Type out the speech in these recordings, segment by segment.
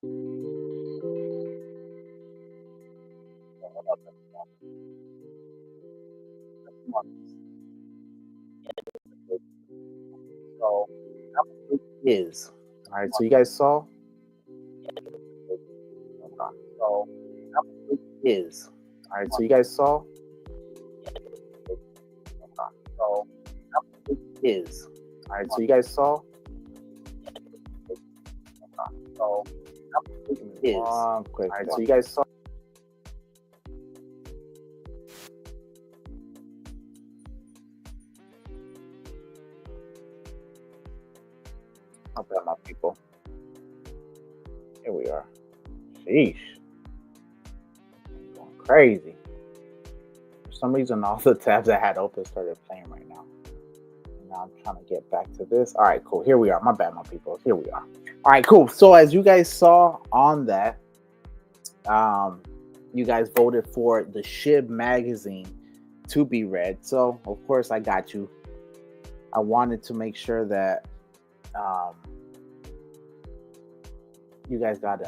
So number is all right. So you guys saw. So number is all right. So you guys saw. So number is all right. So you guys saw. So number is all right. So you guys saw. Not bad, my people. Here we are. Sheesh. Going crazy. For some reason, all the tabs I had open started playing right now. And now I'm trying to get back to this. All right, cool. Here we are. My bad, my people. Here we are. All right, cool. So as you guys saw on that, you guys voted for the Shib Magazine to be read. So, of course, I got you. I wanted to make sure that you guys got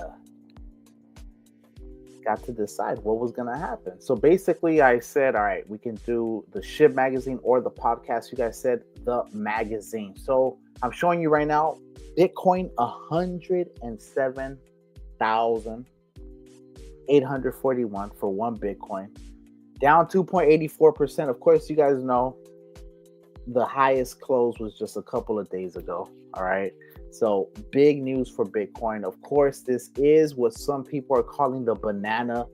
to decide what was going to happen. So basically I said, all right, we can do the Shib Magazine or the podcast. You guys said the magazine. So I'm showing you right now, Bitcoin 107,841 for one Bitcoin, down 2.84%. Of course, you guys know the highest close was just a couple of days ago. All right. So big news for Bitcoin. Of course, this is what some people are calling the banana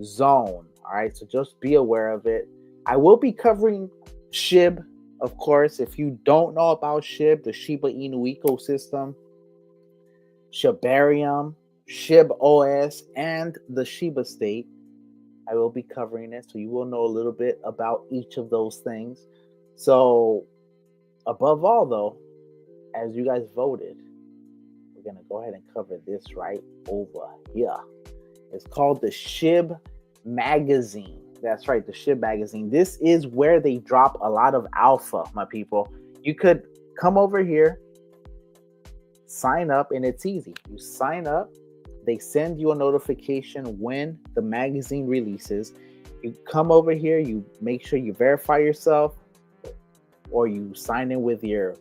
zone. All right. So just be aware of it. I will be covering SHIB. Of course, if you don't know about SHIB, the Shiba Inu ecosystem, Shibarium, SHIB OS, and the Shiba state, I will be covering it. So you will know a little bit about each of those things. So above all, though, as you guys voted, we're going to go ahead and cover this right over here. It's called the Shib Magazine. That's right, the Shib Magazine. This is where they drop a lot of alpha, my people. You could come over here, sign up, and it's easy. You sign up, they send you a notification when the magazine releases. You come over here, you make sure you verify yourself, or you sign in with your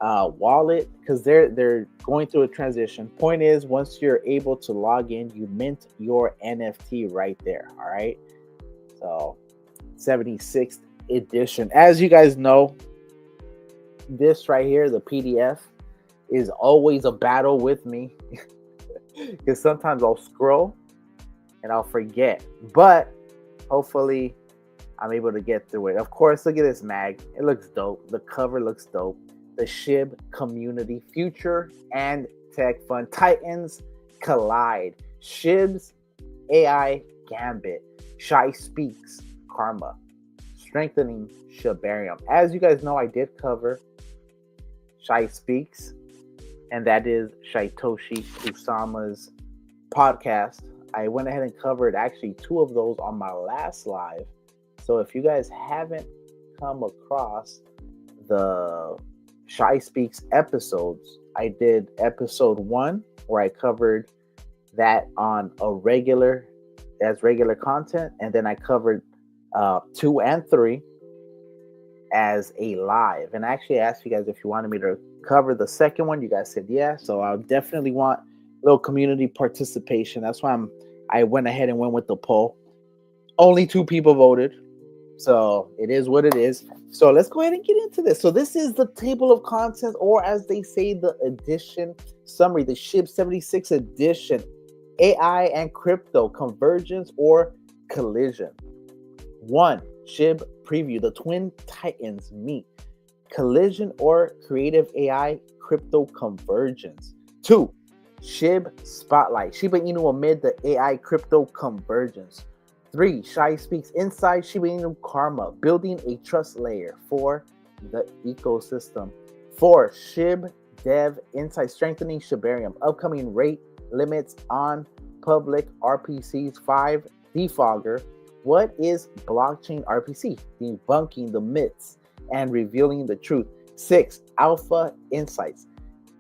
wallet, because they're going through a transition. Point is, once you're able to log in, you mint your NFT right there. All right. So 76th edition. As you guys know, this right here, the PDF, is always a battle with me because sometimes I'll scroll and I'll forget. But hopefully I'm able to get through it. Of course, look at this mag. It looks dope. The cover looks dope. The SHIB community, future and tech fun. Titans collide. SHIB's AI gambit. Shy speaks karma. Strengthening Shibarium. As you guys know, I did cover Shy Speaks, and that is Shytoshi Kusama's podcast. I went ahead and covered actually 2 of those on my last live. So if you guys haven't come across the Shy Speaks episodes, I did episode 1 where I covered that on a regular content, and then I covered 2 and 3 as a live. And I actually asked you guys if you wanted me to cover the second one. You guys said yeah, so I definitely want a little community participation. That's why I went ahead and went with the poll. Only 2 people voted, so it is what it is. So let's go ahead and get into this. So this is the table of contents, or as they say, the edition summary, the SHIB 76 edition. AI and crypto, convergence or collision. 1, SHIB preview, the twin titans meet. Collision or creative AI crypto convergence. 2, SHIB spotlight, Shiba Inu amid the AI crypto convergence. 3, Shy Speaks inside Shiba Inu karma, building a trust layer for the ecosystem. 4, SHIB dev insight, strengthening Shibarium, upcoming rate limits on public RPCs. 5, defogger, what is blockchain RPC, debunking the myths and revealing the truth. 6, alpha insights,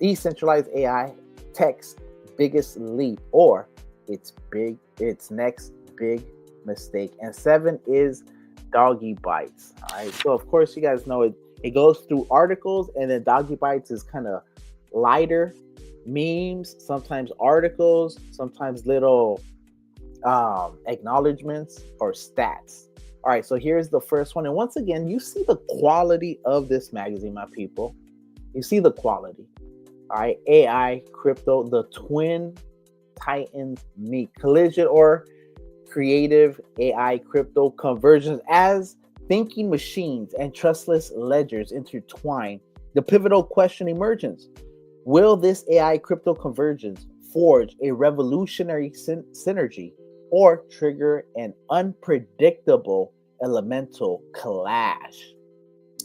decentralized AI text biggest leap or its next big mistake. And 7 is doggy bites. All right. So of course you guys know it goes through articles, and then doggy bites is kind of lighter memes, sometimes articles, sometimes little acknowledgments or stats. All right, so here's the first one. And once again, you see the quality of this magazine, my people. You see the quality. All right, AI, crypto, the twin titans meet. Collision or creative AI crypto convergence as thinking machines and trustless ledgers intertwine. The pivotal question emerges. Will this AI crypto convergence forge a revolutionary synergy or trigger an unpredictable elemental clash?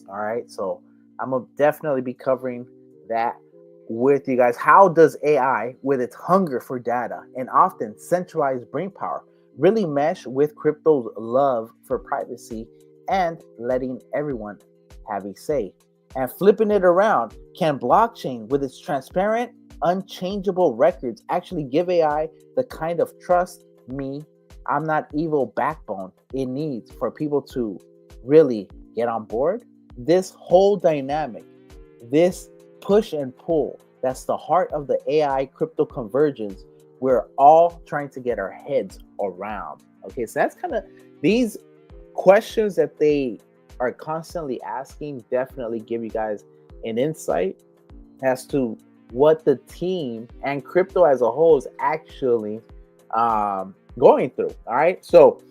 All right, so I'm gonna definitely be covering that with you guys. How does AI, with its hunger for data and often centralized brain power, really mesh with crypto's love for privacy and letting everyone have a say? And flipping it around, can blockchain, with its transparent, unchangeable records, actually give AI the kind of trust me, I'm not evil backbone it needs for people to really get on board? This whole dynamic, this push and pull, that's the heart of the AI crypto convergence we're all trying to get our heads around. Okay, so that's kind of these questions that they are constantly asking definitely give you guys an insight as to what the team and crypto as a whole is actually going through. All right, so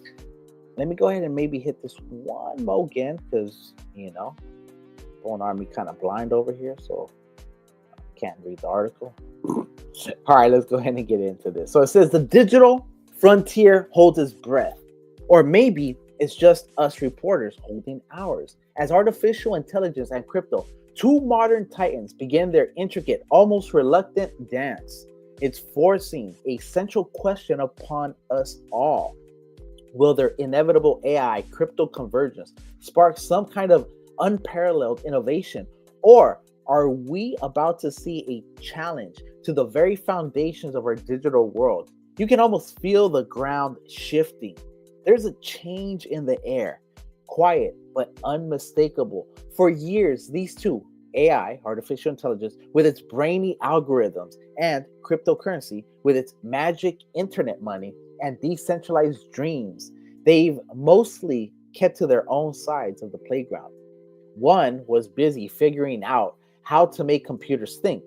let me go ahead and maybe hit this one more again because going army kind of blind over here, so I can't read the article. All right, let's go ahead and get into this. So it says the digital frontier holds its breath, or maybe it's just us reporters holding ours. As artificial intelligence and crypto, two modern titans, begin their intricate, almost reluctant dance. It's forcing a central question upon us all. Will their inevitable AI crypto convergence spark some kind of unparalleled innovation, or are we about to see a challenge to the very foundations of our digital world? You can almost feel the ground shifting. There's a change in the air, quiet but unmistakable. For years, these two, AI, artificial intelligence, with its brainy algorithms, and cryptocurrency, with its magic internet money and decentralized dreams, they've mostly kept to their own sides of the playground. One was busy figuring out how to make computers think,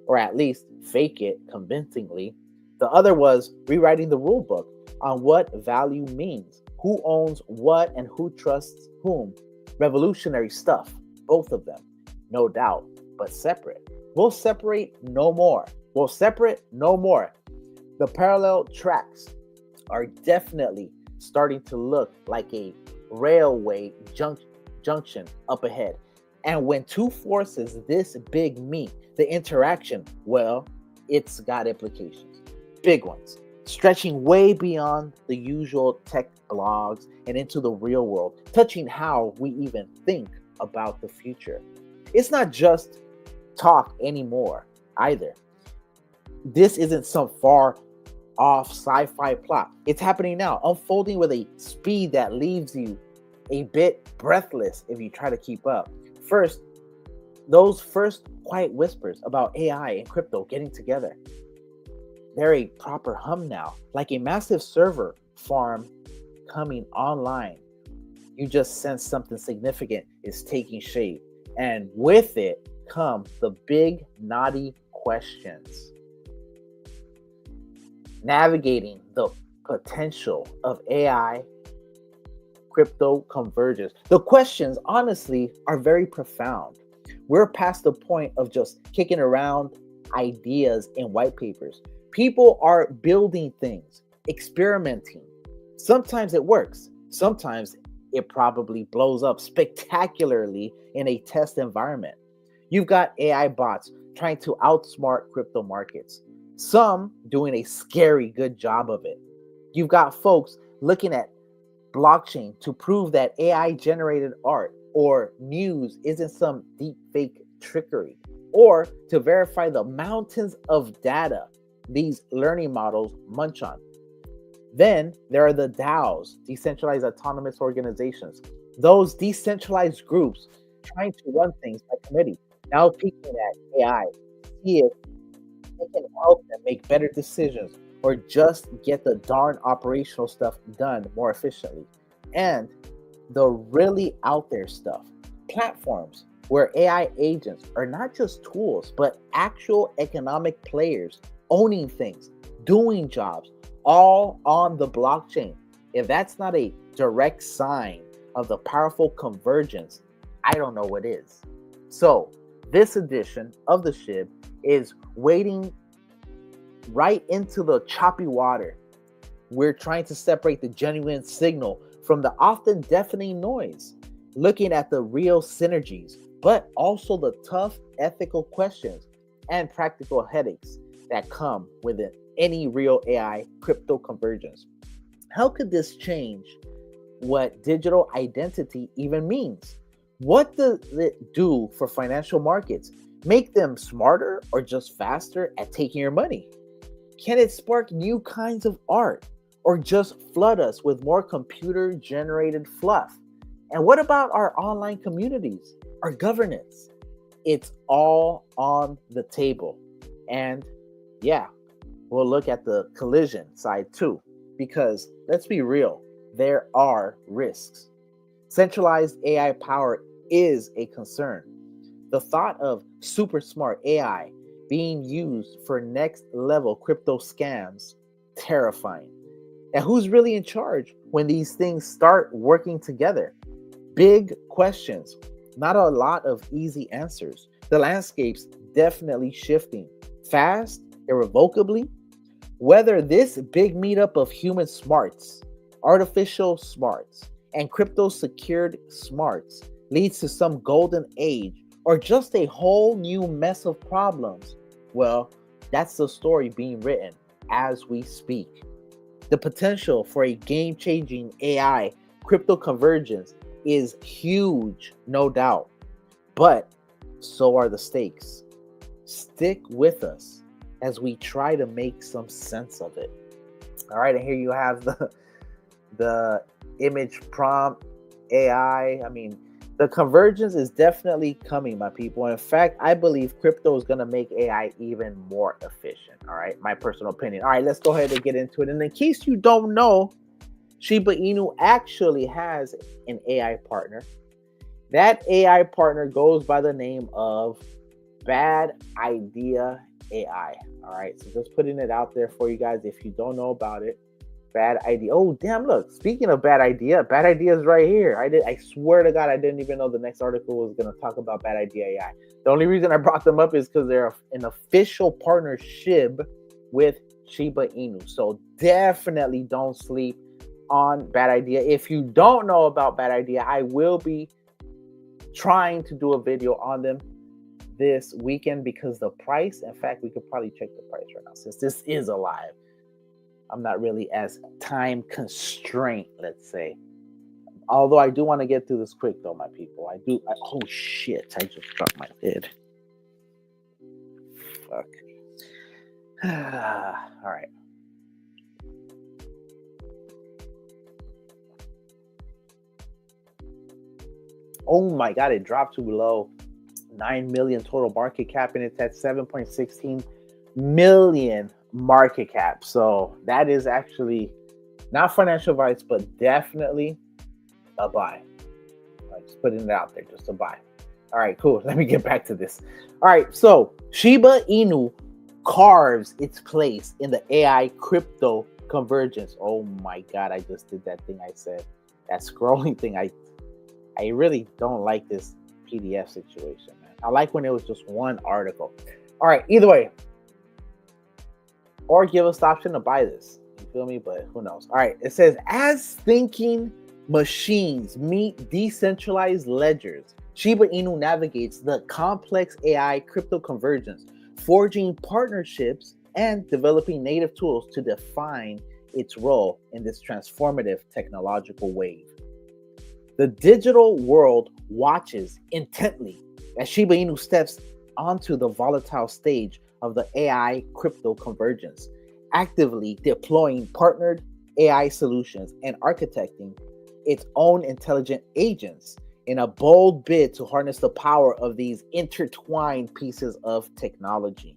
or at least fake it convincingly. The other was rewriting the rule book on what value means, who owns what, and who trusts whom. Revolutionary stuff, both of them, no doubt, but separate. We'll separate no more. We'll separate no more. The parallel tracks are definitely starting to look like a railway junction up ahead. And when two forces this big meet, the interaction, well, it's got implications. Big ones, stretching way beyond the usual tech blogs and into the real world, touching how we even think about the future. It's not just talk anymore either. This isn't some far off sci-fi plot. It's happening now, unfolding with a speed that leaves you a bit breathless if you try to keep up. First, those first quiet whispers about AI and crypto getting together, they're a proper hum now, like a massive server farm coming online. You just sense something significant is taking shape. And with it come the big naughty questions. Navigating the potential of AI crypto convergence. The questions, honestly, are very profound. We're past the point of just kicking around ideas in white papers. People are building things, experimenting. Sometimes it works. Sometimes it probably blows up spectacularly in a test environment. You've got AI bots trying to outsmart crypto markets, some doing a scary good job of it. You've got folks looking at blockchain to prove that AI generated art or news isn't some deep fake trickery, or to verify the mountains of data these learning models munch on. Then there are the DAOs, decentralized autonomous organizations, those decentralized groups trying to run things by committee, now peeking at AI, see if it can help them make better decisions or just get the darn operational stuff done more efficiently. And the really out there stuff, platforms where AI agents are not just tools, but actual economic players owning things, doing jobs, all on the blockchain. If that's not a direct sign of the powerful convergence, I don't know what is. So, this edition of the Shib is wading right into the choppy water. We're trying to separate the genuine signal from the often deafening noise, looking at the real synergies, but also the tough ethical questions and practical headaches that come with any real AI crypto convergence. How could this change what digital identity even means? What does it do for financial markets? Make them smarter or just faster at taking your money? Can it spark new kinds of art or just flood us with more computer generated fluff? And what about our online communities, our governance? It's all on the table. And yeah, we'll look at the collision side too, because let's be real, there are risks. Centralized AI power is a concern. The thought of super smart AI being used for next level crypto scams, terrifying. And who's really in charge when these things start working together? Big questions, not a lot of easy answers. The landscape's definitely shifting fast, irrevocably. Whether this big meetup of human smarts, artificial smarts, and crypto secured smarts leads to some golden age or just a whole new mess of problems, well, that's the story being written as we speak. The potential for a game-changing AI crypto convergence is huge, no doubt, but so are the stakes. Stick with us as we try to make some sense of it. All right, and here you have the image prompt AI. I mean, the convergence is definitely coming, my people. In fact, I believe crypto is going to make AI even more efficient. All right, my personal opinion. All right, let's go ahead and get into it. And in case you don't know, Shiba Inu actually has an AI partner. That AI partner goes by the name of Bad Idea AI. All right, so just putting it out there for you guys if you don't know about it. Bad idea. Oh, damn, look. Speaking of bad idea is right here. I swear to God, I didn't even know the next article was going to talk about Bad Idea AI. The only reason I brought them up is because they're an official partnership with Shiba Inu. So definitely don't sleep on Bad Idea. If you don't know about Bad Idea, I will be trying to do a video on them this weekend because the price, in fact, we could probably check the price right now since this is a live. I'm not really as time constrained, let's say. Although I do want to get through this quick, though, my people. Oh, shit. I just dropped my lid. Fuck. All right. Oh, my God. It dropped too low. 9 million total market cap, and it's at 7.16 million market cap. So that is actually not financial advice, but definitely a buy. Just putting it out there, just a buy. All right, cool. Let me get back to this. All right, so Shiba Inu carves its place in the AI crypto convergence. Oh my God, I just did that thing I said. That scrolling thing. I really don't like this PDF situation, man. I like when it was just one article. All right, either way. Or give us the option to buy this. You feel me? But who knows? All right. It says, as thinking machines meet decentralized ledgers, Shiba Inu navigates the complex AI crypto convergence, forging partnerships and developing native tools to define its role in this transformative technological wave. The digital world watches intently as Shiba Inu steps onto the volatile stage of the AI crypto convergence, actively deploying partnered AI solutions and architecting its own intelligent agents in a bold bid to harness the power of these intertwined pieces of technology.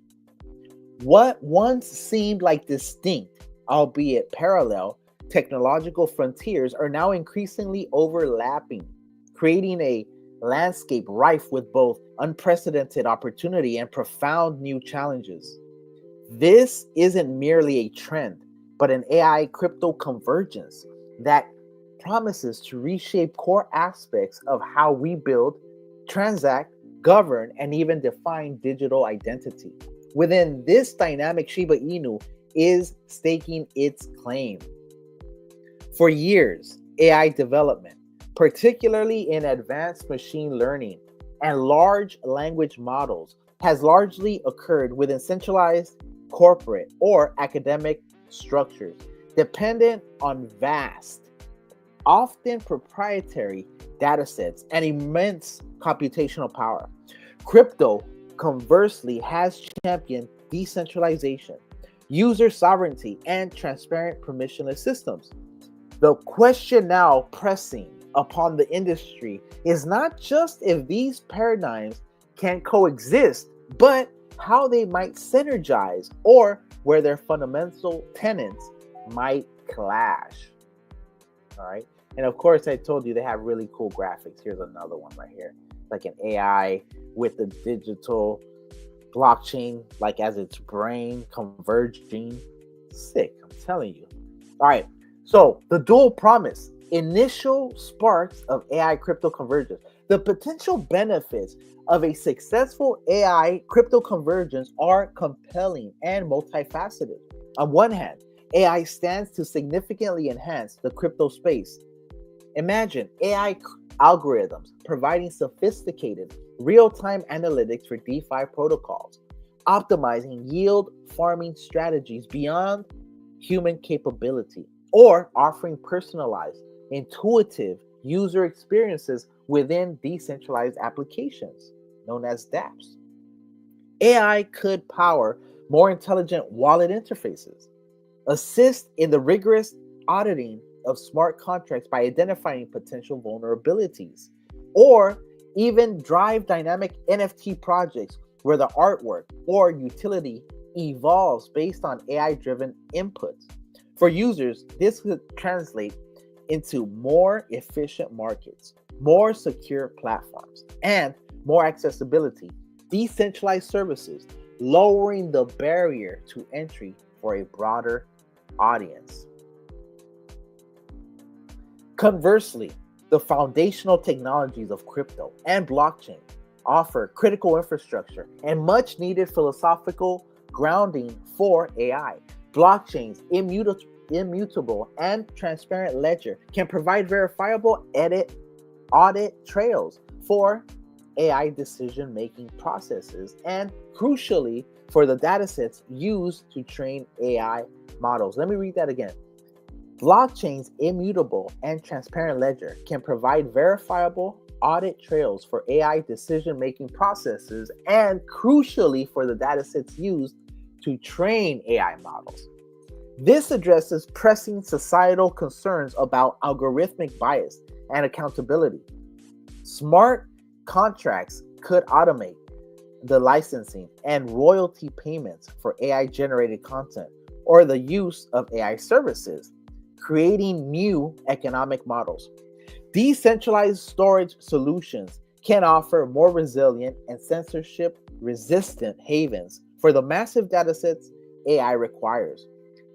What once seemed like distinct, albeit parallel, technological frontiers are now increasingly overlapping, creating a landscape rife with both unprecedented opportunity and profound new challenges. This isn't merely a trend, but an AI crypto convergence that promises to reshape core aspects of how we build, transact, govern, and even define digital identity. Within this dynamic, Shiba Inu is staking its claim. For years, AI development, particularly in advanced machine learning and large language models, has largely occurred within centralized corporate or academic structures, dependent on vast, often proprietary datasets and immense computational power. Crypto, conversely, has championed decentralization, user sovereignty, and transparent permissionless systems. The question now pressing upon the industry is not just if these paradigms can coexist, but how they might synergize or where their fundamental tenets might clash. All right. And of course, I told you they have really cool graphics. Here's another one right here. Like an AI with the digital blockchain, like as its brain converging. Sick, I'm telling you. All right. So the dual promise, initial sparks of AI crypto convergence. The potential benefits of a successful AI crypto convergence are compelling and multifaceted. On one hand, AI stands to significantly enhance the crypto space. Imagine AI algorithms providing sophisticated real-time analytics for DeFi protocols, optimizing yield farming strategies beyond human capability, or offering personalized, intuitive user experiences within decentralized applications, known as dApps. AI could power more intelligent wallet interfaces, assist in the rigorous auditing of smart contracts by identifying potential vulnerabilities, or even drive dynamic NFT projects where the artwork or utility evolves based on AI driven inputs. For users, this could translate into more efficient markets, more secure platforms, and more accessibility, decentralized services, lowering the barrier to entry for a broader audience. Conversely, the foundational technologies of crypto and blockchain offer critical infrastructure and much needed philosophical grounding for AI. Blockchain's immutable and transparent ledger can provide verifiable audit trails for AI decision making processes and, crucially, for the datasets used to train AI models. Let me read that again. Blockchain's immutable and transparent ledger can provide verifiable audit trails for AI decision-making processes and, crucially, for the datasets used to train AI models. This addresses pressing societal concerns about algorithmic bias and accountability. Smart contracts could automate the licensing and royalty payments for AI-generated content or the use of AI services, creating new economic models. Decentralized storage solutions can offer more resilient and censorship-resistant havens for the massive datasets AI requires.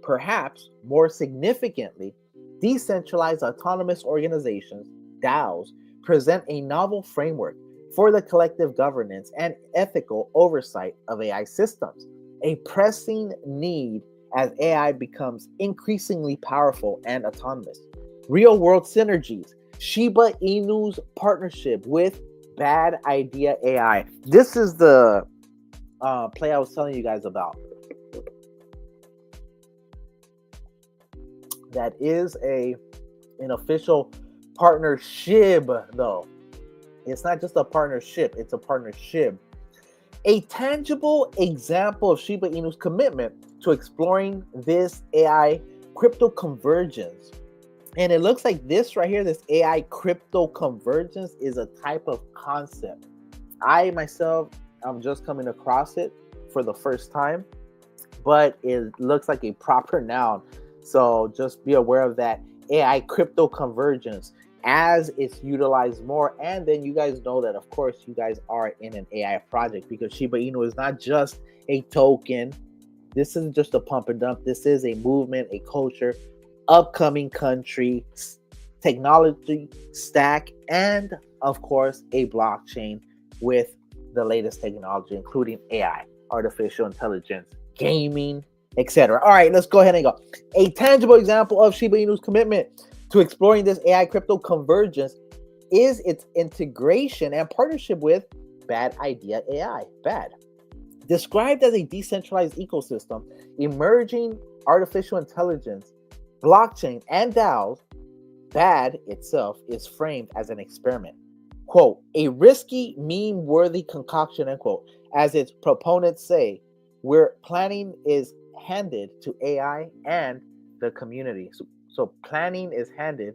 Perhaps more significantly, decentralized autonomous organizations, DAOs, present a novel framework for the collective governance and ethical oversight of AI systems, a pressing need as AI becomes increasingly powerful and autonomous. Real-world synergies. Shiba Inu's partnership with Bad Idea AI. This is the play I was telling you guys about. That is an official partnership, though. It's not just a partnership, it's a partnership. A tangible example of Shiba Inu's commitment to exploring this AI crypto convergence. And it looks like this right here, this AI crypto convergence, is a type of concept. I myself, I'm just coming across it for the first time, but it looks like a proper noun. So just be aware of that AI crypto convergence as it's utilized more. And then you guys know that, of course, you guys are in an AI project, because Shiba Inu is not just a token. This isn't just a pump and dump. This is a movement, a culture, upcoming country, technology stack, and of course, a blockchain with the latest technology, including AI, artificial intelligence, gaming, etc. All right, let's go ahead and go. A tangible example of Shiba Inu's commitment to exploring this AI crypto convergence is its integration and partnership with Bad Idea AI. Bad. Described as a decentralized ecosystem, emerging artificial intelligence, blockchain, and DAOs, Bad itself is framed as an experiment. Quote, a risky, meme-worthy concoction, end quote. As its proponents say, where planning is handed to AI and the community. So planning is handed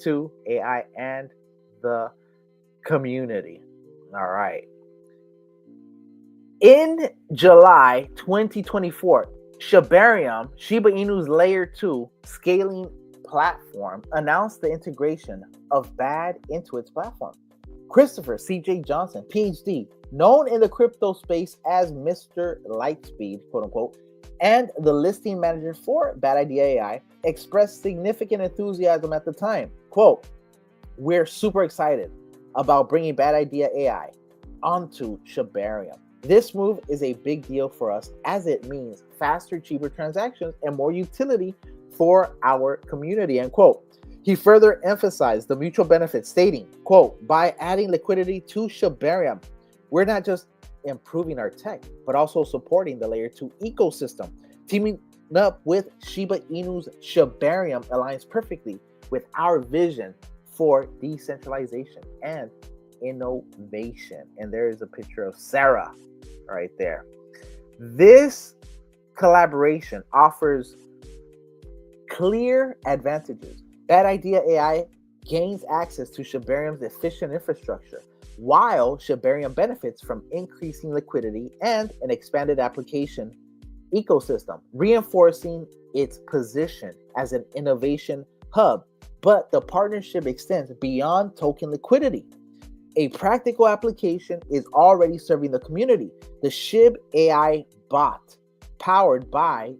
to AI and the community. All right. In July 2024, Shibarium, Shiba Inu's Layer 2 scaling platform, announced the integration of BAD into its platform. Christopher C.J. Johnson, PhD, known in the crypto space as Mr. Lightspeed, quote unquote, and the listing manager for Bad Idea AI, expressed significant enthusiasm at the time. Quote, we're super excited about bringing Bad Idea AI onto Shibarium. This move is a big deal for us, as it means faster, cheaper transactions and more utility for our community, end quote. He further emphasized the mutual benefits, stating, quote, by adding liquidity to Shibarium, we're not just improving our tech, but also supporting the Layer 2 ecosystem. Teaming up with Shiba Inu's Shibarium aligns perfectly with our vision for decentralization and innovation. And there is a picture of Sarah right there. This collaboration offers clear advantages. Bad Idea AI gains access to Shibarium's efficient infrastructure, while Shibarium benefits from increasing liquidity and an expanded application ecosystem, reinforcing its position as an innovation hub. But the partnership extends beyond token liquidity. A practical application is already serving the community. The Shib AI bot, powered by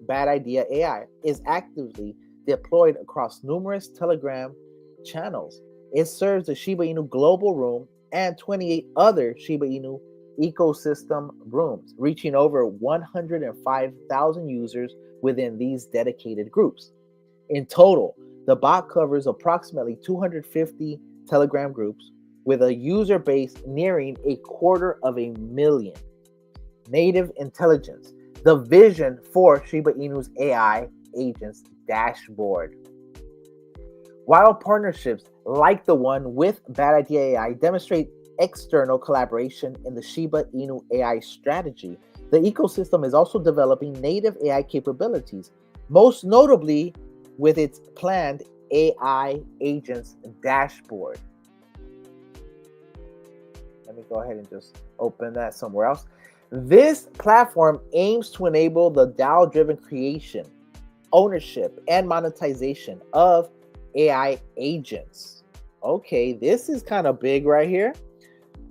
Bad Idea AI, is actively deployed across numerous Telegram channels. It serves the Shiba Inu Global Room and 28 other Shiba Inu ecosystem rooms, reaching over 105,000 users within these dedicated groups. In total, the bot covers approximately 250 Telegram groups with a user base nearing 250,000. Native intelligence, the vision for Shiba Inu's AI agents dashboard. While partnerships like the one with Bad Idea AI demonstrate external collaboration in the Shiba Inu AI strategy, the ecosystem is also developing native AI capabilities, most notably with its planned AI agents dashboard. Let me go ahead and just open that somewhere else. This platform aims to enable the DAO-driven creation, ownership, and monetization of AI agents. Okay, this is kind of big right here.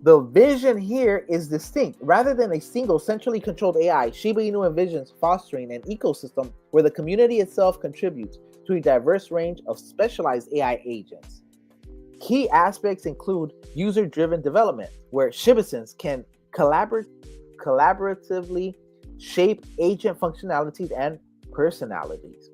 The vision here is distinct. Rather than a single centrally controlled AI, Shiba Inu envisions fostering an ecosystem where the community itself contributes to a diverse range of specialized AI agents. Key aspects include user-driven development, where Shibisons can collaboratively shape agent functionalities and personalities.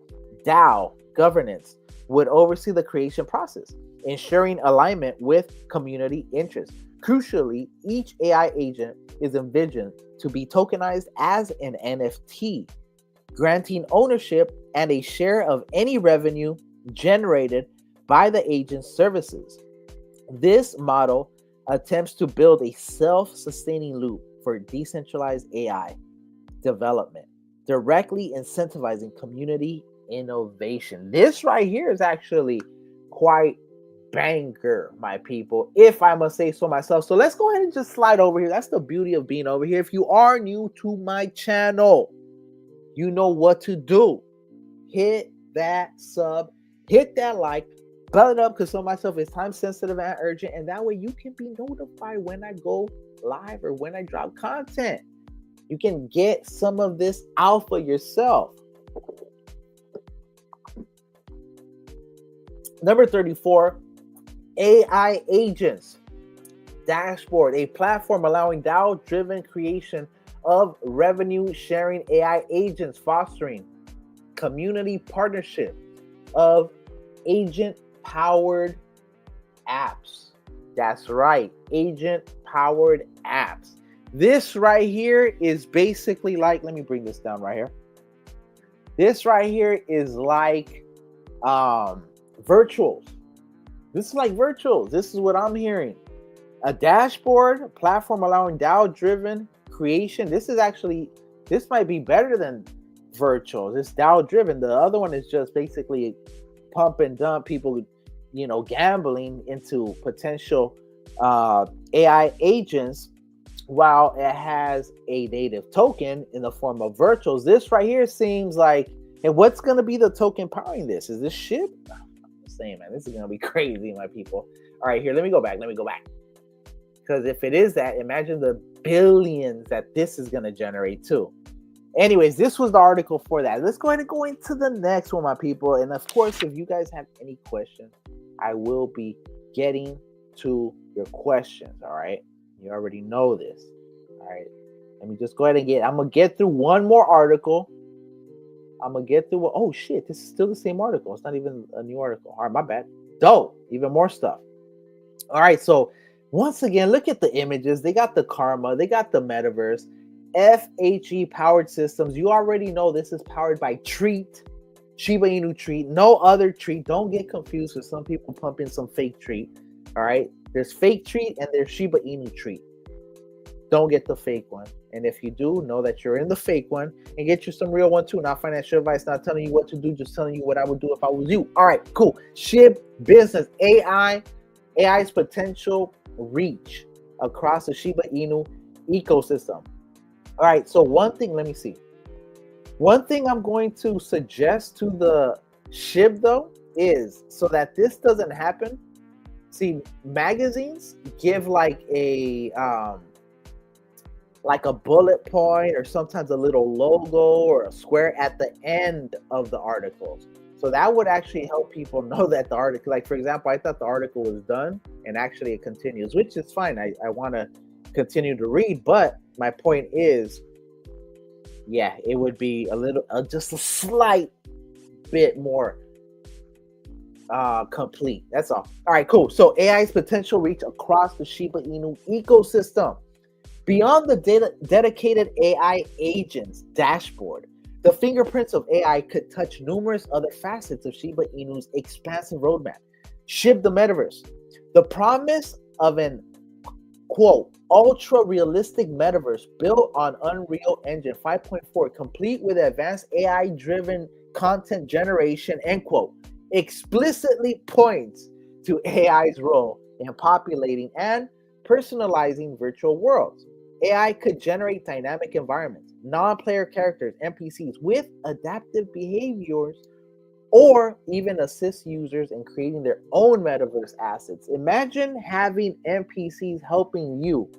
DAO governance would oversee the creation process, ensuring alignment with community interests. Crucially, each AI agent is envisioned to be tokenized as an NFT, granting ownership and a share of any revenue generated by the agent's services. This model attempts to build a self-sustaining loop, for decentralized AI development, directly incentivizing community innovation. This right here is actually quite banger, my people, if I must say so myself. So let's go ahead and just slide over here. That's the beauty of being over here. If you are new to my channel, you know what to do. Hit that sub, hit that like, bell it up, because so myself is time sensitive and urgent, and that way you can be notified when I go live or when I drop content. You can get some of this alpha yourself. Number 34, AI agents dashboard, a platform allowing DAO-driven creation of revenue-sharing AI agents, fostering community partnership of agent-powered apps. That's right, agent-powered apps. This right here is basically like, let me bring this down right here. This right here is like virtuals. This is like virtuals. This is what I'm hearing. A dashboard, a platform allowing DAO-driven creation. This might be better than virtuals. It's DAO-driven. The other one is just basically pump and dump, people, gambling into potential AI agents, while it has a native token in the form of virtuals. This right here seems like, and what's going to be the token powering this? Is this Shib? I'm saying, man, this is going to be crazy, my people. All right, here, let me go back. Because if it is that, imagine the billions that this is going to generate too. Anyways, this was the article for that. Let's go ahead and go into the next one, my people. And of course, if you guys have any questions, I will be getting to your questions, all right? You already know this. All right. Let me just go ahead and I'm going to get through one more article. Oh, shit. This is still the same article. It's not even a new article. All right. My bad. Dope. Even more stuff. All right. So once again, look at the images. They got the karma. They got the metaverse. FHE powered systems. You already know this is powered by Treat. Shiba Inu Treat. No other Treat. Don't get confused with some people pumping some fake Treat. All right. There's fake Treat and there's Shiba Inu Treat. Don't get the fake one. And if you do, know that you're in the fake one, and get you some real one too. Not financial advice, not telling you what to do, just telling you what I would do if I was you. All right, cool. Shib business, AI's potential reach across the Shiba Inu ecosystem. All right, so one thing, let me see. One thing I'm going to suggest to the Shib though is, so that this doesn't happen, see, magazines give like a bullet point, or sometimes a little logo or a square at the end of the articles. So that would actually help people know that the article, like for example, I thought the article was done and actually it continues, which is fine. I want to continue to read, but my point is, yeah, it would be a little, just a slight bit more complete. That's all. All right, cool. So AI's potential reach across the Shiba Inu ecosystem. Beyond the dedicated AI agents dashboard, the fingerprints of AI could touch numerous other facets of Shiba Inu's expansive roadmap. Shib the metaverse. The promise of an, quote, ultra-realistic metaverse built on Unreal Engine 5.4, complete with advanced AI-driven content generation, end quote, explicitly points to AI's role in populating and personalizing virtual worlds. AI could generate dynamic environments, non-player characters, NPCs with adaptive behaviors, or even assist users in creating their own metaverse assets. Imagine having NPCs helping you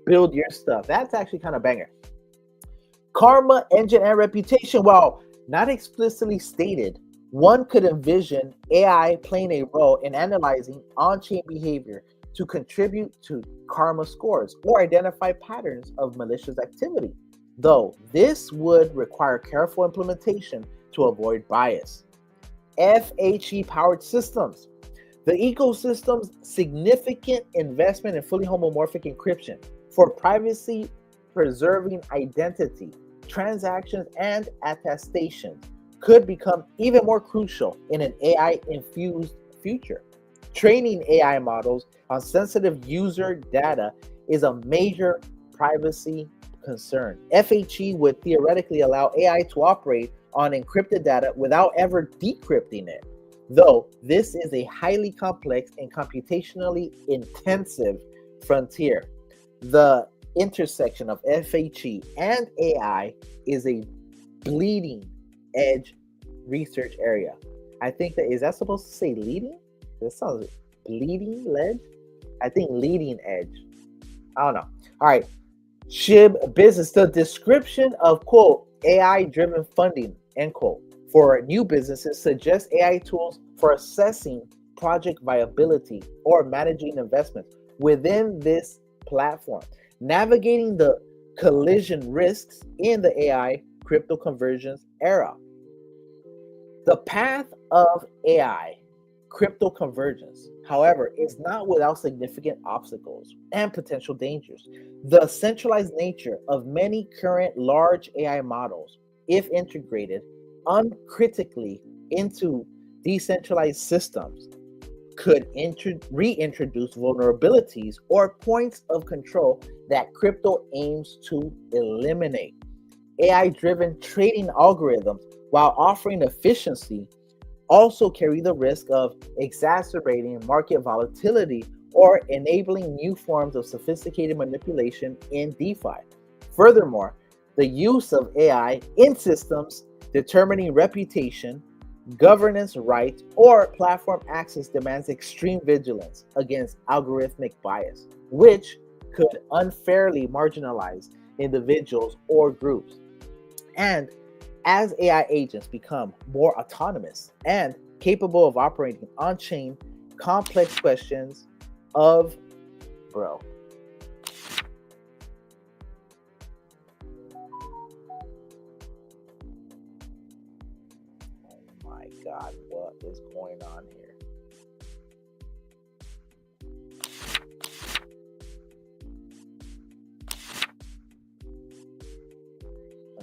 build your stuff. That's actually kind of banger. Karma, engine, and reputation. While not explicitly stated, one could envision AI playing a role in analyzing on-chain behavior to contribute to karma scores or identify patterns of malicious activity, though this would require careful implementation to avoid bias. FHE powered systems. The ecosystem's significant investment in fully homomorphic encryption for privacy preserving identity, transactions, and attestations could become even more crucial in an AI-infused future. Training AI models on sensitive user data is a major privacy concern. FHE would theoretically allow AI to operate on encrypted data without ever decrypting it, though this is a highly complex and computationally intensive frontier. The intersection of FHE and AI is a bleeding edge research area. I think that, is that supposed to say leading? That sounds bleeding ledge. I think leading edge. I don't know. All right. Shib Business, the description of quote AI driven funding end quote for new businesses suggests AI tools for assessing project viability or managing investments within this platform, navigating the collision risks in the AI crypto conversions era. The path of AI crypto convergence, however, is not without significant obstacles and potential dangers. The centralized nature of many current large AI models, if integrated uncritically into decentralized systems, could reintroduce vulnerabilities or points of control that crypto aims to eliminate. AI-driven trading algorithms, while offering efficiency, also carry the risk of exacerbating market volatility or enabling new forms of sophisticated manipulation in DeFi. Furthermore, the use of AI in systems determining reputation, governance rights, or platform access demands extreme vigilance against algorithmic bias, which could unfairly marginalize individuals or groups. And as AI agents become more autonomous and capable of operating on-chain, complex questions of bro. Oh my God, what is going on here?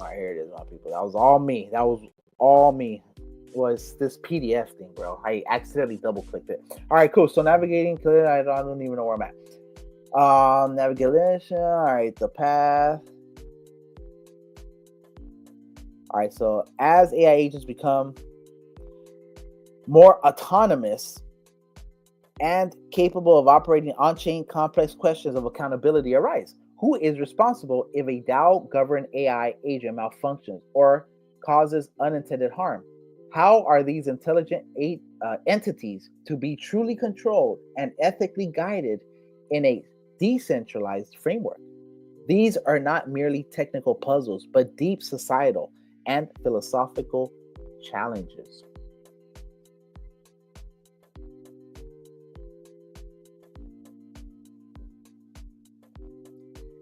All right, here it is, my people. That was all me. Was this PDF thing, bro? I accidentally double clicked it. All right, cool. So navigating, I don't even know where I'm at. Navigation. All right, the path. All right, so as AI agents become more autonomous and capable of operating on-chain, complex questions of accountability arise. Who is responsible if a DAO-governed AI agent malfunctions or causes unintended harm? How are these intelligent entities to be truly controlled and ethically guided in a decentralized framework? These are not merely technical puzzles, but deep societal and philosophical challenges.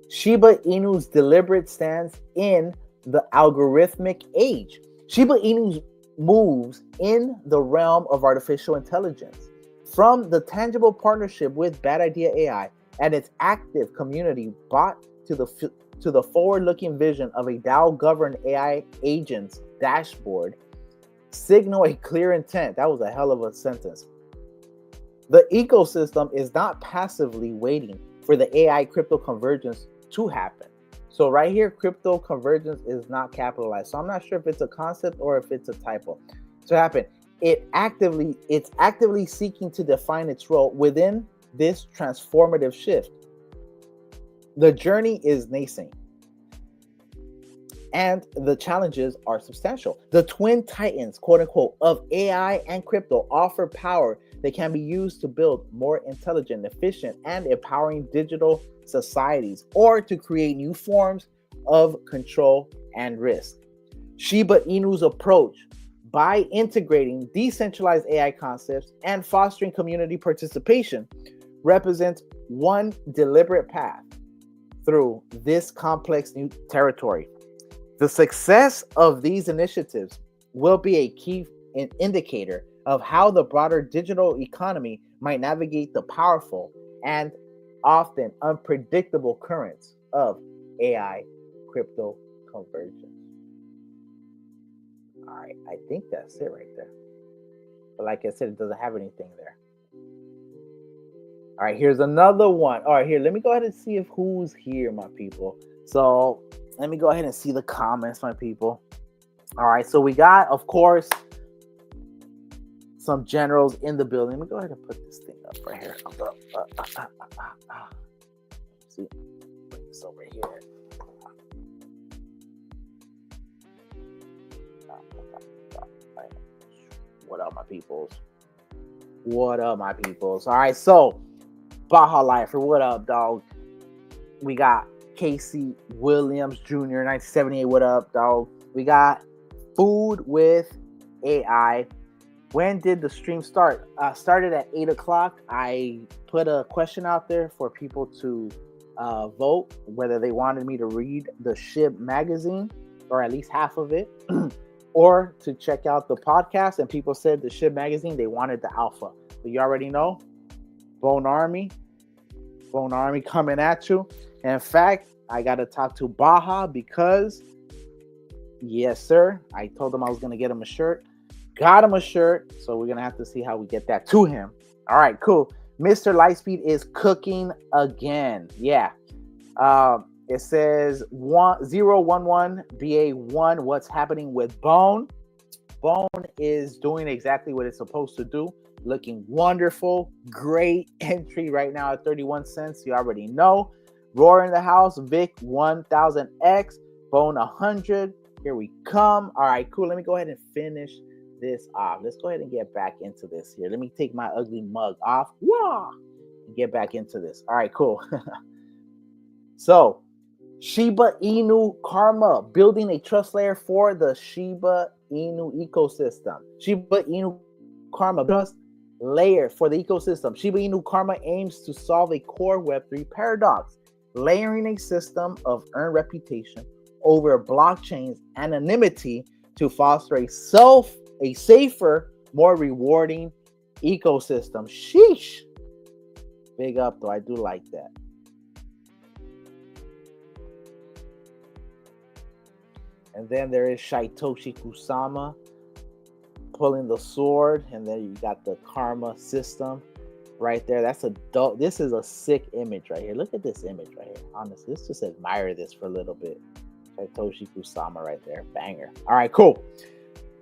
Shiba Inu's deliberate stance in the algorithmic age. Shiba Inu moves in the realm of artificial intelligence. From the tangible partnership with Bad Idea AI and its active community brought to the forward-looking vision of a DAO-governed AI agent's dashboard, signal a clear intent. That was a hell of a sentence. The ecosystem is not passively waiting for the AI crypto convergence to happen. So right here, crypto convergence is not capitalized. So I'm not sure if it's a concept or if it's a typo. To happen, it's actively seeking to define its role within this transformative shift. The journey is nascent, and the challenges are substantial. The twin titans, quote unquote, of AI and crypto offer power that can be used to build more intelligent, efficient, and empowering digital societies, or to create new forms of control and risk. Shiba Inu's approach, by integrating decentralized AI concepts and fostering community participation, represents one deliberate path through this complex new territory. The success of these initiatives will be a key indicator of how the broader digital economy might navigate the powerful and often unpredictable currents of AI crypto convergence. All right, I think that's it right there. But like I said, it doesn't have anything there. All right, here's another one. All right, here, let me go ahead and see if who's here, my people. So let me go ahead and see the comments, my people. All right, so we got, of course, some generals in the building. Let me go ahead and put this thing up right here. See, put this over here. What up, my peoples? What up, my peoples? All right, so Baja Lifer, what up, dog? We got Casey Williams Jr., 1978. What up, dog? We got Food with AI. When did the stream start? Started at 8 o'clock. I put a question out there for people to vote whether they wanted me to read the Shib Magazine, or at least half of it, or to check out the podcast. And people said the Shib Magazine, they wanted the alpha. But you already know, Bone Army coming at you. And in fact, I got to talk to Baja because, yes, sir, I told him I was going to get him a shirt. Got him a shirt, so we're going to have to see how we get that to him. All right, cool. Mr. Lightspeed is cooking again. Yeah. It says 011 BA1. What's happening with Bone? Bone is doing exactly what it's supposed to do. Looking wonderful. Great entry right now at 31 cents. You already know. Roar in the house. Vic 1000X. Bone 100. Here we come. All right, cool. Let me go ahead and finish this off. Let's go ahead and get back into this here. Let me take my ugly mug off. Wah! And get back into this. All right, cool. So, Shiba Inu Karma, building a trust layer for the Shiba Inu ecosystem. Shiba Inu Karma trust layer for the ecosystem. Shiba Inu Karma aims to solve a core Web3 paradox, layering a system of earned reputation over blockchain's anonymity to foster a safer, more rewarding ecosystem. Sheesh. Big up, though. I do like that. And then there is Shytoshi Kusama pulling the sword, and then you got the karma system right there. That's a dope. This is a sick image right here. Look at this image right here. Honestly, let's just admire this for a little bit. Shytoshi Kusama right there. Banger. All right, cool.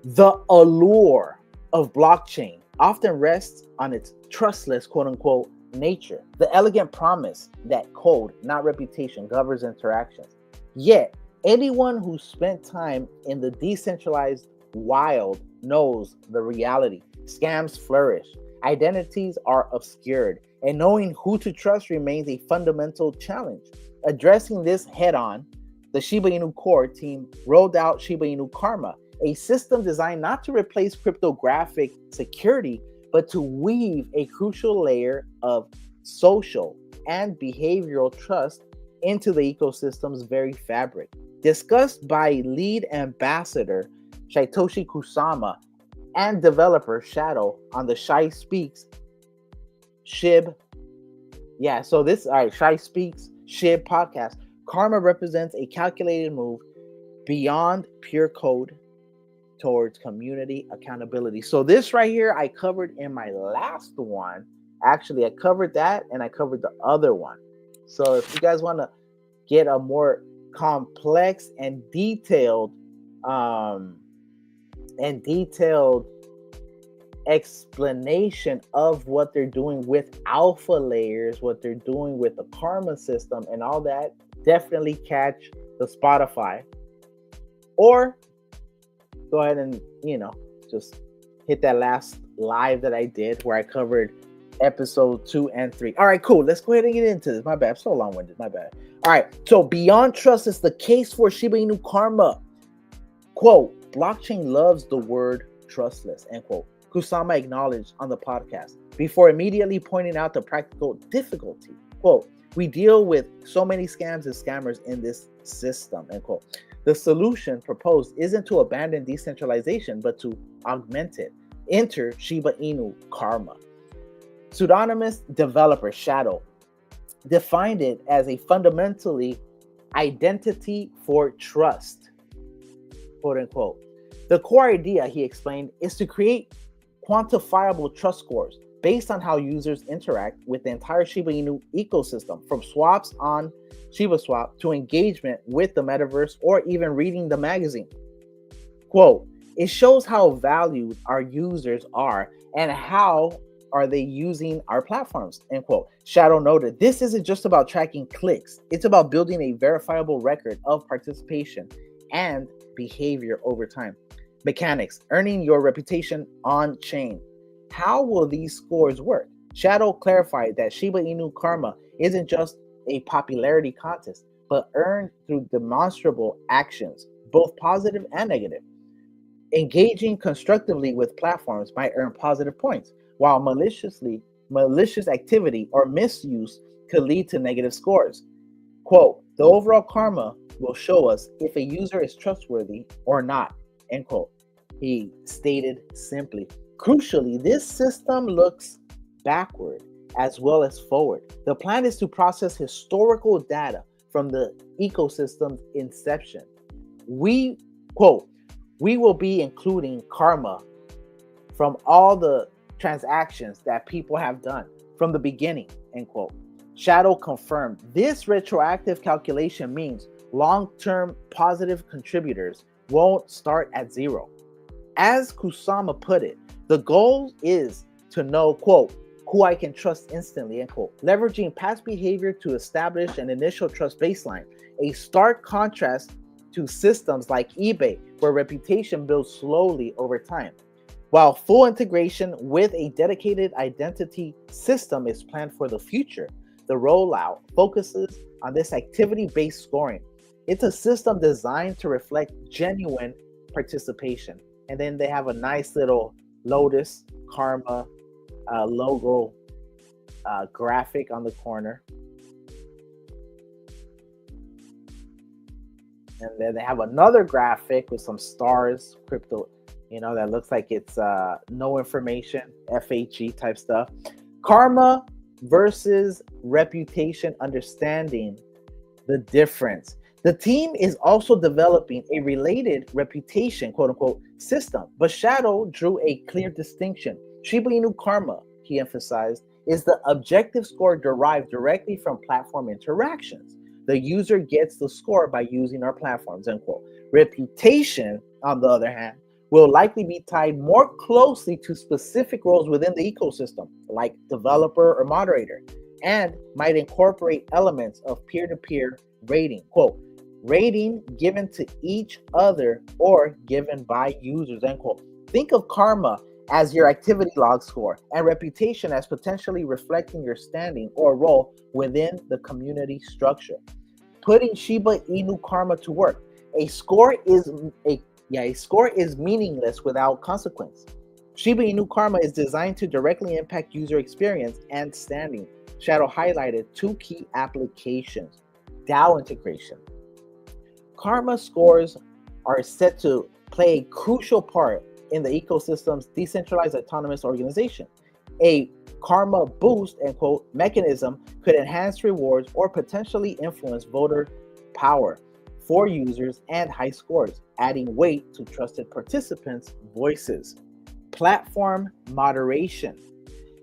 The allure of blockchain often rests on its trustless, quote unquote, nature. The elegant promise that code, not reputation, governs interactions. Yet, anyone who spent time in the decentralized wild knows the reality. Scams flourish, identities are obscured, and knowing who to trust remains a fundamental challenge. Addressing this head-on, the Shiba Inu core team rolled out Shiba Inu Karma, a system designed not to replace cryptographic security, but to weave a crucial layer of social and behavioral trust into the ecosystem's very fabric. Discussed by lead ambassador Shytoshi Kusama and developer Shadow on the Shy Speaks Shib. Yeah, so this, all right, Shy Speaks Shib podcast. Karma represents a calculated move beyond pure code towards community accountability. So this right here, I covered in my last one. Actually, I covered that and I covered the other one. So if you guys want to get a more complex and detailed explanation of what they're doing with alpha layers, what they're doing with the karma system and all that, definitely catch the Spotify, or go ahead and just hit that last live that I did where I covered episode 2 and 3. All right, cool. Let's go ahead and get into this. My bad. I'm so long-winded. My bad. All right. So beyond trust is the case for Shiba Inu Karma. Quote, blockchain loves the word trustless, end quote. Kusama acknowledged on the podcast before immediately pointing out the practical difficulty. Quote, we deal with so many scams and scammers in this system, end quote. The solution proposed isn't to abandon decentralization, but to augment it. Enter Shiba Inu Karma. Pseudonymous developer Shadow defined it as a fundamentally identity for trust, quote unquote. The core idea, he explained, is to create quantifiable trust scores, based on how users interact with the entire Shiba Inu ecosystem, from swaps on ShibaSwap to engagement with the metaverse or even reading the magazine. Quote, it shows how valued our users are and how are they using our platforms, end quote. Shadow noted, this isn't just about tracking clicks. It's about building a verifiable record of participation and behavior over time. Mechanics, earning your reputation on chain. How will these scores work? Shadow clarified that Shiba Inu Karma isn't just a popularity contest, but earned through demonstrable actions, both positive and negative. Engaging constructively with platforms might earn positive points, while malicious activity or misuse could lead to negative scores. Quote, the overall karma will show us if a user is trustworthy or not, end quote. He stated simply. Crucially, this system looks backward as well as forward. The plan is to process historical data from the ecosystem's inception. We, quote, we will be including karma from all the transactions that people have done from the beginning, end quote. Shadow confirmed this retroactive calculation means long-term positive contributors won't start at zero. As Kusama put it, the goal is to know, quote, who I can trust instantly, end quote, leveraging past behavior to establish an initial trust baseline, a stark contrast to systems like eBay, where reputation builds slowly over time. While full integration with a dedicated identity system is planned for the future, the rollout focuses on this activity-based scoring. It's a system designed to reflect genuine participation. And then they have a nice little Lotus Karma logo graphic on the corner. And then they have another graphic with some stars, crypto, that looks like it's no information, FHE type stuff. Karma versus reputation, understanding the difference. The team is also developing a related reputation, quote unquote, system, but Shadow drew a clear distinction. Shiba Inu Karma, he emphasized, is the objective score derived directly from platform interactions. The user gets the score by using our platforms, end quote. Reputation, on the other hand, will likely be tied more closely to specific roles within the ecosystem, like developer or moderator, and might incorporate elements of peer-to-peer rating, quote, rating given to each other or given by users, end quote. Think of karma as your activity log score and reputation as potentially reflecting your standing or role within the community structure. Putting Shiba Inu Karma to work. A score is meaningless without consequence. Shiba Inu Karma is designed to directly impact user experience and standing. Shadow highlighted two key applications. DAO integration. Karma scores are set to play a crucial part in the ecosystem's decentralized autonomous organization. A karma boost, end quote, mechanism could enhance rewards or potentially influence voter power for users and high scores, adding weight to trusted participants' voices. Platform moderation.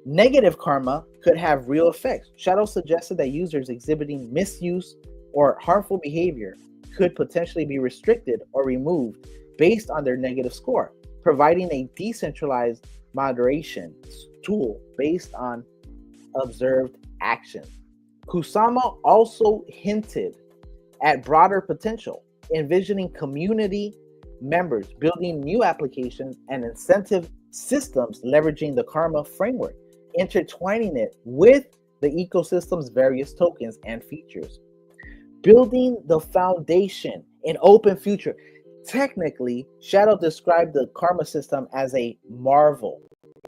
Negative karma could have real effects. Shadow suggested that users exhibiting misuse or harmful behavior could potentially be restricted or removed based on their negative score, providing a decentralized moderation tool based on observed action. Kusama also hinted at broader potential, envisioning community members building new applications and incentive systems leveraging the karma framework, intertwining it with the ecosystem's various tokens and features. Building the foundation in open future. Technically, Shadow described the karma system as a marvel,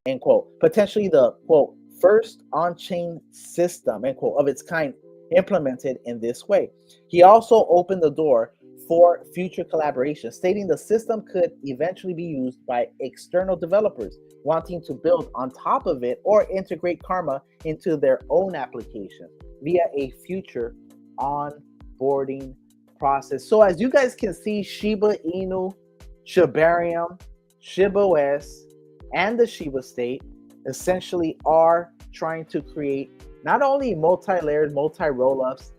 end quote, potentially the, quote, first on-chain system, end quote, of its kind implemented in this way. He also opened the door for future collaboration, stating the system could eventually be used by external developers wanting to build on top of it or integrate karma into their own application via a future onboarding process. So as you guys can see, Shiba Inu, Shibarium, ShibOS, and the Shiba State essentially are trying to create not only multi-layered, multi-roll-ups,